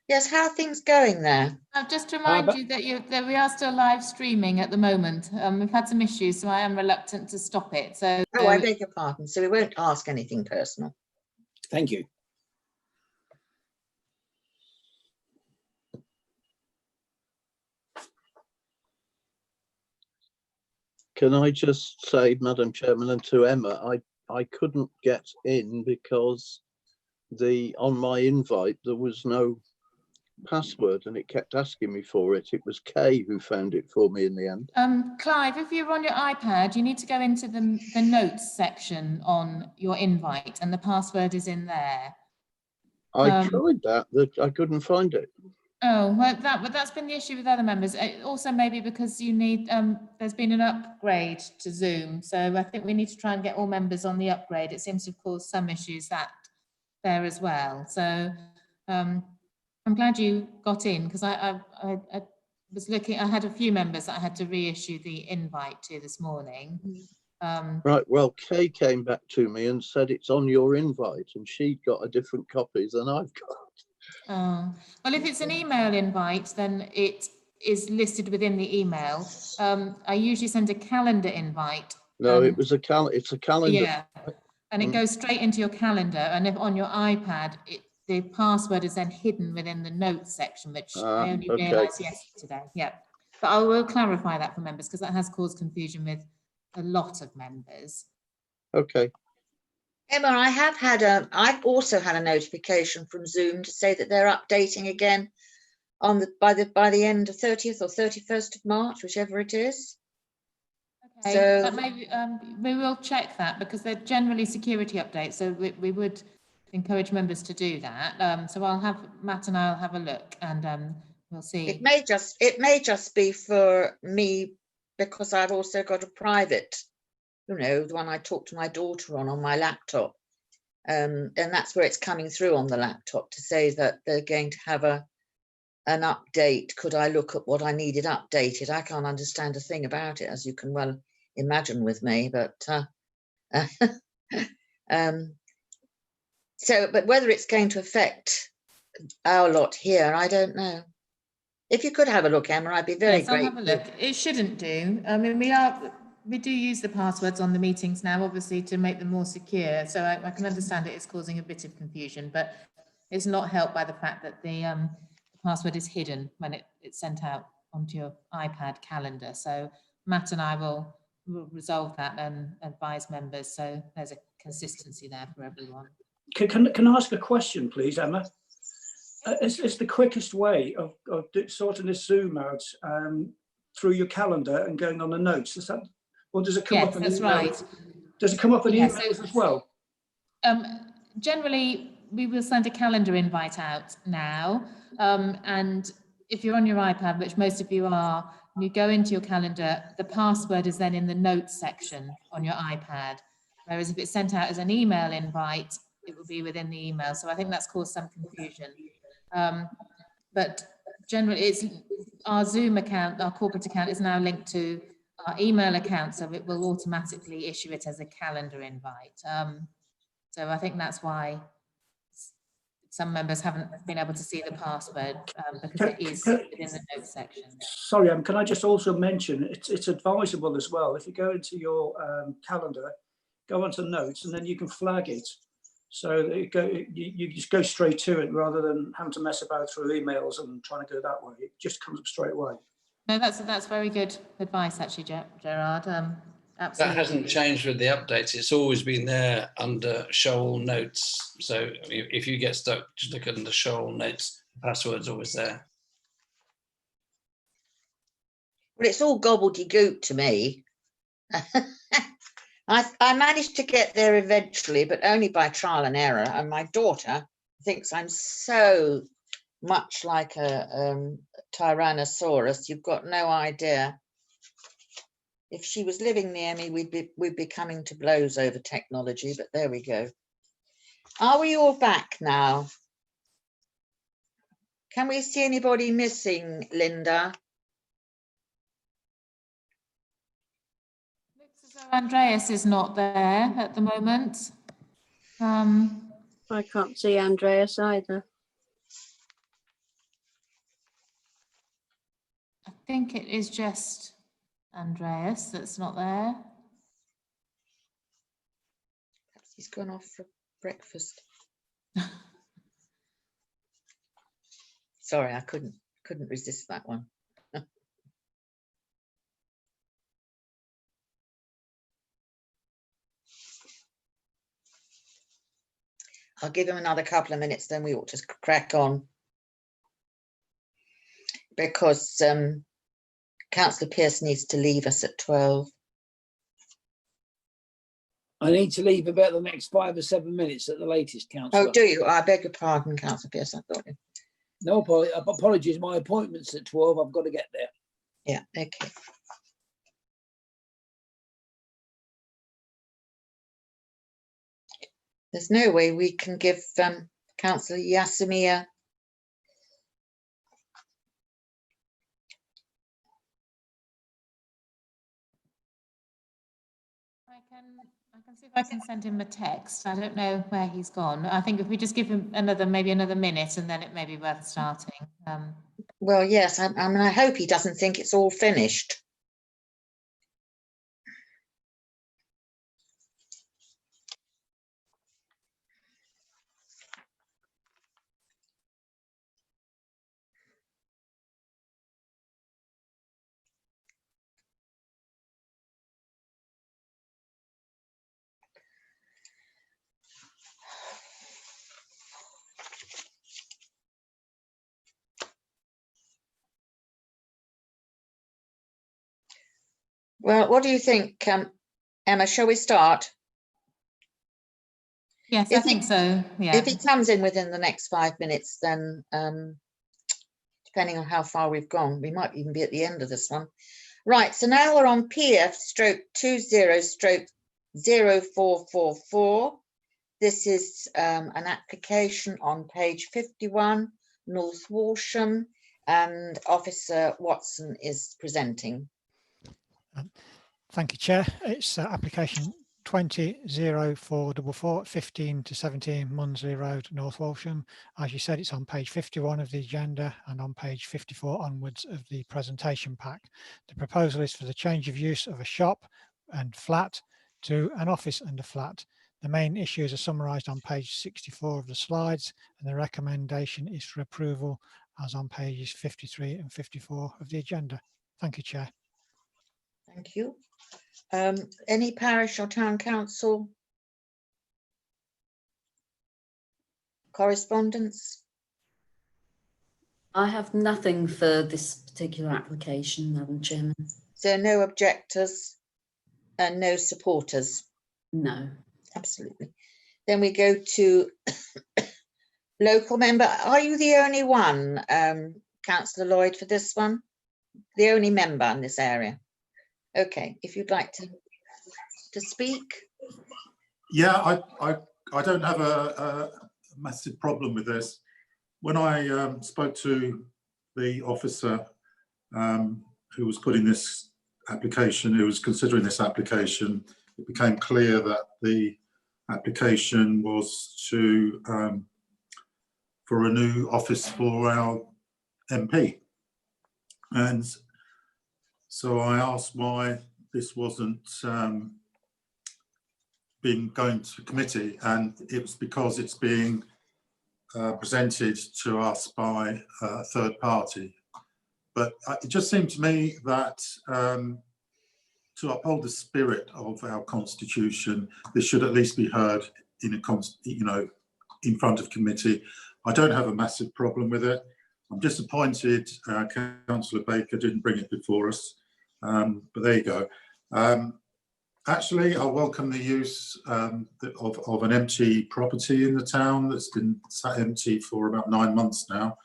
Speaker 2: Yes, how are things going there?
Speaker 4: Just to remind you that we are still live streaming at the moment. We've had some issues, so I am reluctant to stop it. So,
Speaker 2: Oh, I beg your pardon. So we won't ask anything personal.
Speaker 12: Thank you.
Speaker 17: Can I just say, Madam Chairman, and to Emma, I couldn't get in because on my invite there was no password and it kept asking me for it. It was Kay who found it for me in the end.
Speaker 4: Clive, if you're on your iPad, you need to go into the notes section on your invite, and the password is in there.
Speaker 17: I tried that, I couldn't find it.
Speaker 4: Oh, well, that's been the issue with other members. Also, maybe because you need, there's been an upgrade to Zoom. So I think we need to try and get all members on the upgrade. It seems to have caused some issues there as well. So I'm glad you got in, because I was looking, I had a few members that I had to reissue the invite to this morning.
Speaker 17: Right, well, Kay came back to me and said it's on your invite, and she'd got a different copy than I've got.
Speaker 4: Oh, well, if it's an email invite, then it is listed within the email. I usually send a calendar invite.
Speaker 17: No, it's a calendar.
Speaker 4: Yeah, and it goes straight into your calendar. And if on your iPad, the password is then hidden within the notes section, which I only realised yesterday. Yeah, but I will clarify that for members, because that has caused confusion with a lot of members.
Speaker 17: Okay.
Speaker 2: Emma, I've also had a notification from Zoom to say that they're updating again by the end of 30th or 31st of March, whichever it is.
Speaker 4: Okay,
Speaker 2: so
Speaker 4: that may, we will check that, because they're generally security updates, so we would encourage members to do that. So Matt and I'll have a look, and we'll see.
Speaker 2: It may just be for me, because I've also got a private, the one I talk to my daughter on my laptop. And that's where it's coming through on the laptop to say that they're going to have an update. Could I look at what I needed updated? I can't understand a thing about it, as you can well imagine with me, but but whether it's going to affect our lot here, I don't know. If you could have a look, Emma, I'd be very grateful.
Speaker 4: I'll have a look. It shouldn't do. I mean, we do use the passwords on the meetings now, obviously, to make them more secure. So I can understand it is causing a bit of confusion, but it's not helped by the fact that the password is hidden when it's sent out onto your iPad calendar. So Matt and I will resolve that and advise members, so there's a consistency there for everyone.
Speaker 22: Can I ask a question, please, Emma? It's the quickest way of sorting this Zoom out through your calendar and going on the notes. Is that, or does it come up in
Speaker 4: that's
Speaker 22: emails?
Speaker 4: Right.
Speaker 22: Does it come up in emails as well?
Speaker 4: Generally, we will send a calendar invite out now, and if you're on your iPad, which most of you are, you go into your calendar, the password is then in the notes section on your iPad, whereas if it's sent out as an email invite, it will be within the email. So I think that's caused some confusion. But generally, it's our Zoom account, our corporate account is now linked to our email account, so it will automatically issue it as a calendar invite. So I think that's why some members haven't been able to see the password, because it is within the notes section.
Speaker 22: Sorry, can I just also mention, it's advisable as well, if you go into your calendar, go onto notes, and then you can flag it. So that you just go straight to it rather than having to mess about through emails and trying to go that way. It just comes up straight away.
Speaker 4: No, that's very good advice, actually, Gerard. Absolutely.
Speaker 16: That hasn't changed with the updates. It's always been there under show all notes. So if you get stuck, just look under show all notes. The password's always there.
Speaker 2: Well, it's all gobbledygook to me. I managed to get there eventually, but only by trial and error. And my daughter thinks I'm so much like a Tyrannosaurus. You've got no idea. If she was living near me, we'd be coming to blows over technology, but there we go. Are we all back now? Can we see anybody missing, Linda?
Speaker 4: Andreas is not there at the moment.
Speaker 3: I can't see Andreas either.
Speaker 4: think it is just Andreas that's not there.
Speaker 2: Perhaps he's gone off for breakfast. Sorry, I couldn't resist that one. I'll give him another couple of minutes, then we ought to crack on. Because Councillor Pearce needs to leave us at 12.
Speaker 12: I need to leave about the next 5 or 7 minutes at the latest, Councillor.
Speaker 2: Oh, do you? I beg your pardon, Councillor Pearce. I thought you.
Speaker 12: No apologies. My appointment's at 12. I've got to get there.
Speaker 2: Yeah, okay. There's no way we can give Councillor Yasimia
Speaker 4: I can see if I can send him a text. I don't know where he's gone. I think if we just give him maybe another minute, and then it may be worth starting.
Speaker 2: Well, yes, I mean, I hope he doesn't think it's all finished. Well, what do you think, Emma? Shall we start?
Speaker 4: Yes, I think so. Yeah.
Speaker 2: If he comes in within the next 5 minutes, then depending on how far we've gone, we might even be at the end of this one. Right, so now we're on PF/20/0444. This is an application on page 51, North Walsham, and Officer Watson is presenting.
Speaker 23: Thank you, Chair. It's application 20/0444, 15 to 17 Munsley Road, North Walsham. As you said, it's on page 51 of the agenda and on page 54 onwards of the presentation pack. The proposal is for the change of use of a shop and flat to an office and a flat. The main issues are summarised on page 64 of the slides, and the recommendation is for approval as on pages 53 and 54 of the agenda. Thank you, Chair.
Speaker 2: Thank you. Any parish or town council correspondence?
Speaker 14: I have nothing for this particular application, Madam Chairman.
Speaker 2: So no objectors and no supporters?
Speaker 14: No.
Speaker 2: Absolutely. Then we go to local member. Are you the only one, Councillor Lloyd, for this one? The only member in this area? Okay, if you'd like to speak.
Speaker 10: Yeah, I don't have a massive problem with this. When I spoke to the officer who was putting this application, who was considering this application, it became clear that the application was to for a new office for our MP. And so I asked why this wasn't been going to committee, and it was because it's being presented to us by a third party. But it just seemed to me that to uphold the spirit of our constitution, this should at least be heard in a in front of committee. I don't have a massive problem with it. I'm disappointed Councillor Baker didn't bring it before us, but there you go. Actually, I welcome the use of an empty property in the town that's been sat empty for about 9 months now.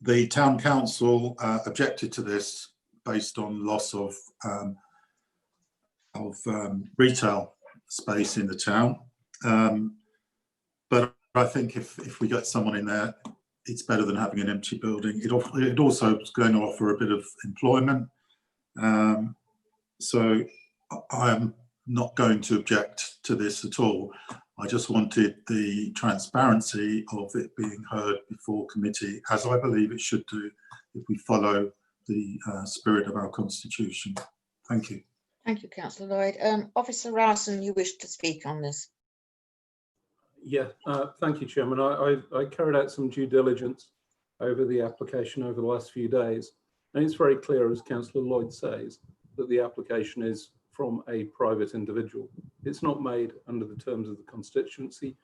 Speaker 10: The town council objected to this based on loss of retail space in the town. But I think if we get someone in there, it's better than having an empty building. It also is going to offer a bit of employment. So I'm not going to object to this at all. I just wanted the transparency of it being heard before committee, as I believe it should do, if we follow the spirit of our constitution. Thank you.
Speaker 2: Thank you, Councillor Lloyd. Officer Rowson, you wish to speak on this?
Speaker 8: Yeah, thank you, Chairman. I carried out some due diligence over the application over the last few days, and it's very clear, as Councillor Lloyd says, that the application is from a private individual. It's not made under the terms of the constituency,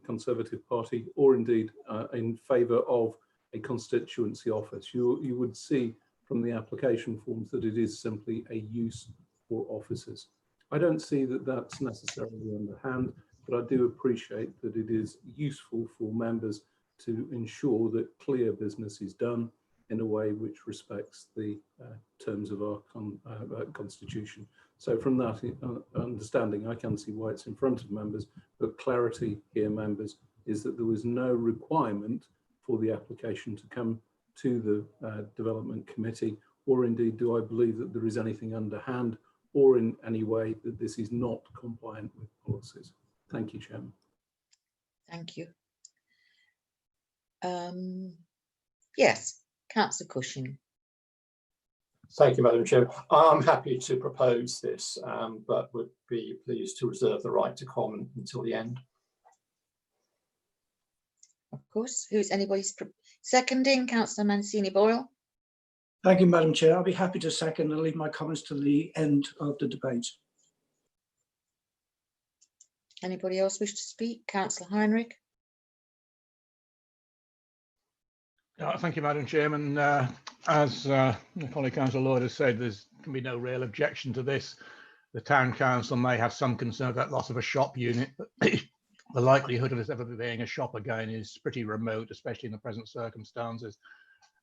Speaker 8: Conservative Party, or indeed in favour of a constituency office. You would see from the application forms that it is simply a use for offices. I don't see that that's necessarily underhand, but I do appreciate that it is useful for members to ensure that clear business is done in a way which respects the terms of our constitution. So from that understanding, I can see why it's in front of members, but clarity here, members, is that there was no requirement for the application to come to the Development Committee, or indeed do I believe that there is anything underhand or in any way that this is not compliant with policies. Thank you, Chairman.
Speaker 2: Thank you. Yes, Councillor Cushing.
Speaker 19: Thank you, Madam Chair. I'm happy to propose this, but would be pleased to reserve the right to comment until the end.
Speaker 2: Of course. Who's anybody's seconding? Councillor Mancini-Boyle.
Speaker 22: Thank you, Madam Chair. I'll be happy to second and leave my comments to the end of the debate.
Speaker 2: Anybody else wish to speak? Councillor Heinrich.
Speaker 7: Thank you, Madam Chairman. As my colleague Councillor Lloyd has said, there can be no real objection to this. The Town Council may have some concern about loss of a shop unit, but the likelihood of this ever being a shop again is pretty remote, especially in the present circumstances.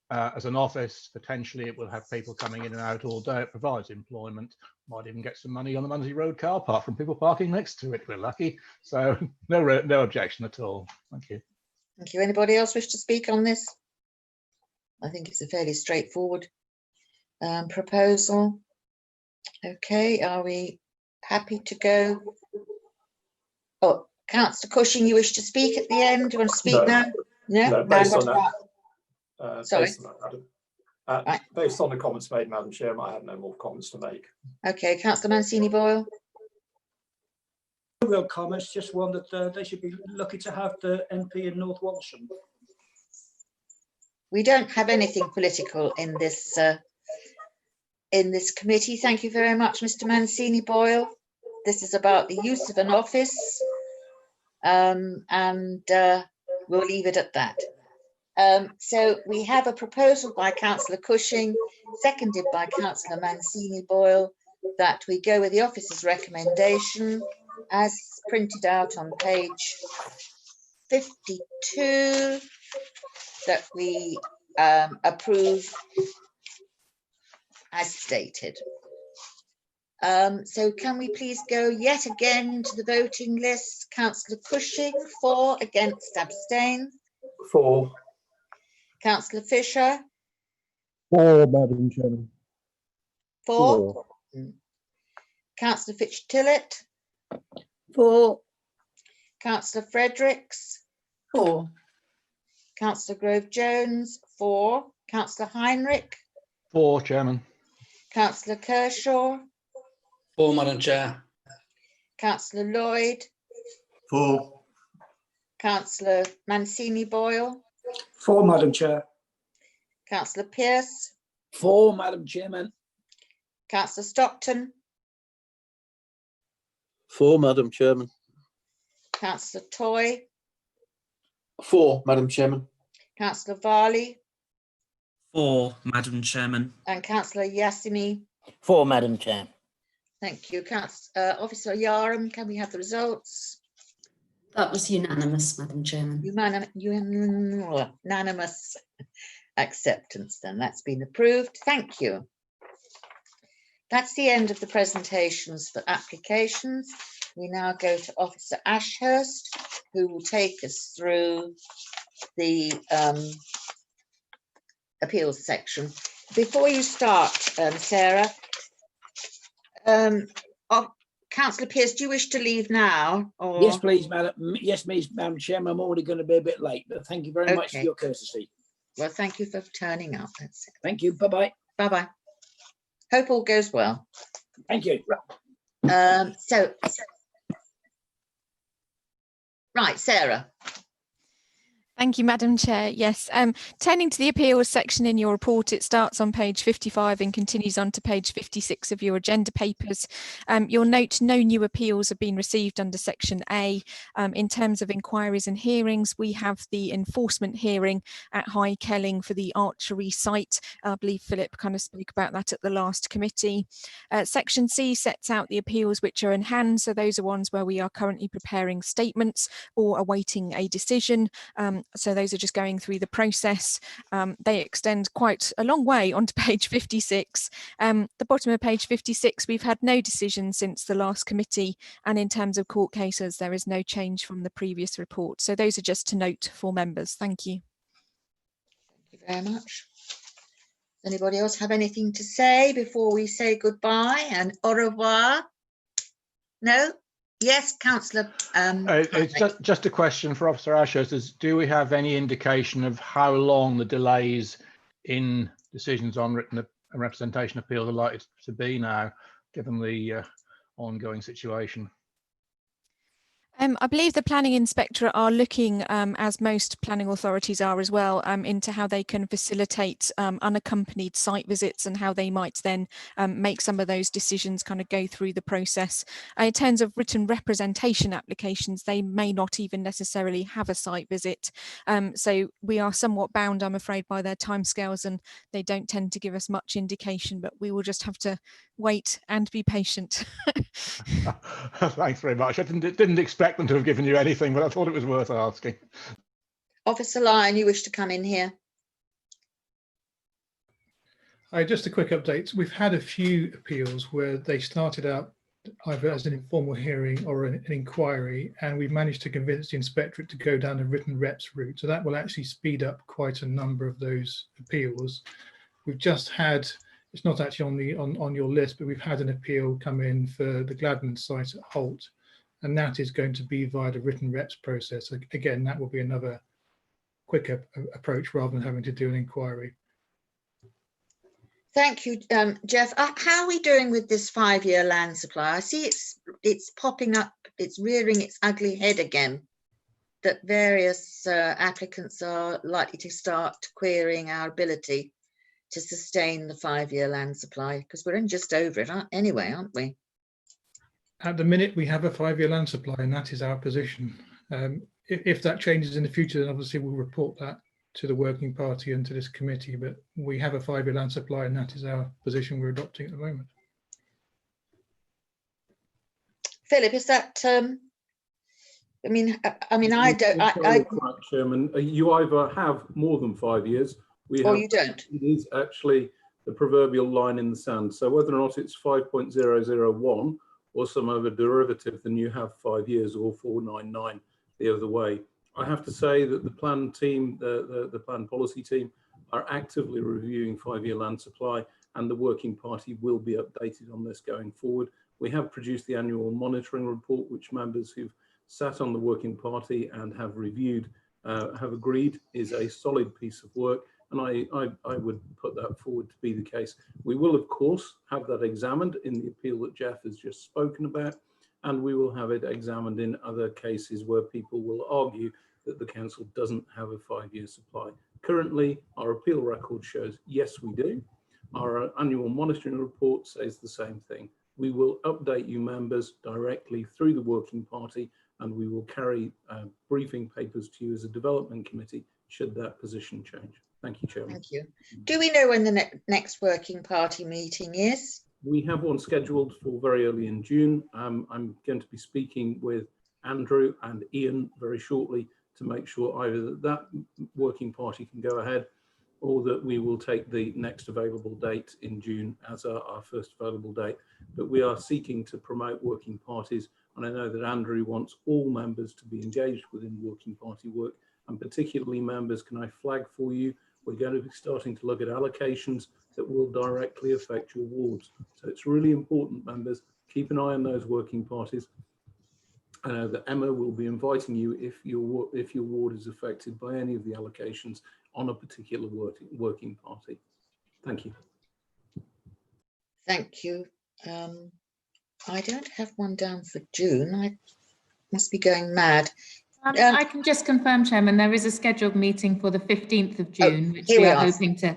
Speaker 7: As an office, potentially it will have people coming in and out all day. It provides employment, might even get some money on the Munsey Road car park from people parking next to it, if we're lucky. So no objection at all. Thank you.
Speaker 2: Thank you. Anybody else wish to speak on this? I think it's a fairly straightforward proposal. Okay, are we happy to go? Oh, Councillor Cushing, you wish to speak at the end? Do you want to speak now? No,
Speaker 19: based on
Speaker 2: that. Sorry.
Speaker 19: Based on the comments made, Madam Chair, I have no more comments to make.
Speaker 2: Okay, Councillor Mancini-Boyle.
Speaker 22: No real comments, just one that they should be lucky to have the MP in North Walsham.
Speaker 2: We don't have anything political in this committee. Thank you very much, Mr. Mancini-Boyle. This is about the use of an office, and we'll leave it at that. So we have a proposal by Councillor Cushing, seconded by Councillor Mancini-Boyle, that we go with the officer's recommendation as printed out on page 52, that we approve as stated. So can we please go yet again to the voting list? Councillor Cushing, for, against, abstain.
Speaker 19: For.
Speaker 2: Councillor Fisher.
Speaker 20: For, Madam Chairman.
Speaker 2: For. Councillor Fitch-Tillett.
Speaker 3: For.
Speaker 2: Councillor Fredericks.
Speaker 9: For.
Speaker 2: Councillor Grove-Jones. For. Councillor Heinrich.
Speaker 7: For, Chairman.
Speaker 2: Councillor Kershaw.
Speaker 16: For, Madam Chair.
Speaker 2: Councillor Lloyd.
Speaker 10: For.
Speaker 2: Councillor Mancini-Boyle.
Speaker 22: For, Madam Chair.
Speaker 2: Councillor Pearce.
Speaker 12: For, Madam Chairman.
Speaker 2: Councillor Stockton.
Speaker 17: For, Madam Chairman.
Speaker 2: Councillor Toy.
Speaker 1: For, Madam Chairman.
Speaker 2: Councillor Varley.
Speaker 13: For, Madam Chairman.
Speaker 2: And Councillor Yassimi.
Speaker 11: For, Madam Chair.
Speaker 2: Thank you. Officer Yaram, can we have the results?
Speaker 14: That was unanimous, Madam Chairman.
Speaker 2: Unanimous acceptance then. That's been approved. Thank you. That's the end of the presentations for applications. We now go to Officer Ashurst, who will take us through the appeals section. Before you start, Sarah, Councillor Pearce, do you wish to leave now? Or?
Speaker 12: Yes, please, Madam. Yes, please, Madam Chairman. I'm already going to be a bit late, but thank you very much for your courtesy.
Speaker 2: Well, thank you for turning up. That's it.
Speaker 12: Thank you. Bye-bye.
Speaker 2: Bye-bye. Hope all goes well.
Speaker 12: Thank you.
Speaker 2: Right, Sarah.
Speaker 15: Thank you, Madam Chair. Yes, turning to the appeals section in your report, it starts on page 55 and continues on to page 56 of your agenda papers. You'll note no new appeals have been received under section A. In terms of inquiries and hearings, we have the enforcement hearing at High Kelling for the archery site. I believe Philip kind of spoke about that at the last committee. Section C sets out the appeals which are in hand. So those are ones where we are currently preparing statements or awaiting a decision. So those are just going through the process. They extend quite a long way onto page 56. The bottom of page 56, we've had no decision since the last committee. And in terms of court cases, there is no change from the previous report. So those are just to note for members. Thank you.
Speaker 2: Thank you very much. Does anybody else have anything to say before we say goodbye and au revoir? No? Yes, Councillor.
Speaker 7: It's just a question for Officer Ashurst. Do we have any indication of how long the delays in decisions on written representation appeals are likely to be now, given the ongoing situation?
Speaker 15: I believe the planning inspectorate are looking, as most planning authorities are as well, into how they can facilitate unaccompanied site visits and how they might then make some of those decisions kind of go through the process. In terms of written representation applications, they may not even necessarily have a site visit. So we are somewhat bound, I'm afraid, by their timescales, and they don't tend to give us much indication, but we will just have to wait and be patient.
Speaker 7: Thanks very much. I didn't expect them to have given you anything, but I thought it was worth asking.
Speaker 2: Officer Lyon, you wish to come in here?
Speaker 5: Hi, just a quick update. We've had a few appeals where they started out either as an informal hearing or an inquiry, and we've managed to convince the inspectorate to go down a written reps route. So that will actually speed up quite a number of those appeals. We've just had, it's not actually on your list, but we've had an appeal come in for the Gladman site at Holt, and that is going to be via the written reps process. Again, that will be another quicker approach rather than having to do an inquiry.
Speaker 2: Thank you, Jeff. How are we doing with this 5-year land supply? I see it's popping up, it's rearing its ugly head again, that various applicants are likely to start querying our ability to sustain the 5-year land supply, because we're in just over it anyway, aren't we?
Speaker 5: At the minute, we have a 5-year land supply, and that is our position. If that changes in the future, then obviously we'll report that to the working party and to this committee, but we have a 5-year land supply, and that is our position we're adopting at the moment.
Speaker 2: Philip, is that, I mean, I don't,
Speaker 8: Chairman, you either have more than 5 years,
Speaker 2: or you don't.
Speaker 8: It is actually the proverbial line in the sand. So whether or not it's 5.001 or some other derivative, then you have 5 years, or 499 the other way. I have to say that the plan team, the plan policy team, are actively reviewing 5-year land supply, and the working party will be updated on this going forward. We have produced the annual monitoring report, which members who've sat on the working party and have reviewed have agreed is a solid piece of work, and I would put that forward to be the case. We will, of course, have that examined in the appeal that Jeff has just spoken about, and we will have it examined in other cases where people will argue that the council doesn't have a 5-year supply. Currently, our appeal record shows yes, we do. Our annual monitoring report says the same thing. We will update you members directly through the working party, and we will carry briefing papers to you as a development committee should that position change. Thank you, Chairman.
Speaker 2: Thank you. Do we know when the next working party meeting is?
Speaker 8: We have one scheduled for very early in June. I'm going to be speaking with Andrew and Ian very shortly to make sure either that working party can go ahead, or that we will take the next available date in June as our first available date. But we are seeking to promote working parties, and I know that Andrew wants all members to be engaged within working party work, and particularly members, can I flag for you, we're going to be starting to look at allocations that will directly affect your wards. So it's really important, members, keep an eye on those working parties. I know that Emma will be inviting you if your ward is affected by any of the allocations on a particular working party. Thank you.
Speaker 2: Thank you. I don't have one down for June. I must be going mad.
Speaker 4: I can just confirm, Chairman, there is a scheduled meeting for the 15th of June, which we are hoping to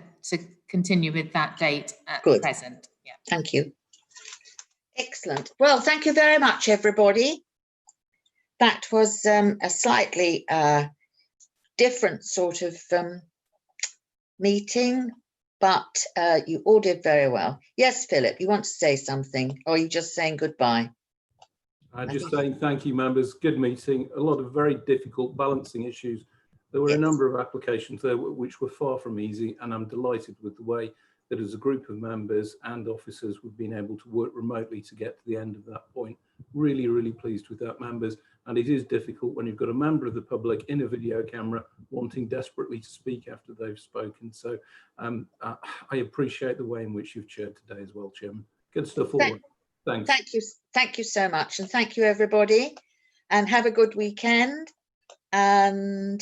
Speaker 4: continue with that date at present. Yeah.
Speaker 2: Thank you. Excellent. Well, thank you very much, everybody. That was a slightly different sort of meeting, but you all did very well. Yes, Philip, you want to say something, or are you just saying goodbye?
Speaker 8: I'm just saying thank you, members. Good meeting. A lot of very difficult balancing issues. There were a number of applications there which were far from easy, and I'm delighted with the way that as a group of members and officers we've been able to work remotely to get to the end of that point. Really, really pleased with that, members. And it is difficult when you've got a member of the public in a video camera wanting desperately to speak after they've spoken. So I appreciate the way in which you've chaired today as well, Chairman. Good stuff all. Thanks.
Speaker 2: Thank you so much, and thank you, everybody, and have a good weekend. And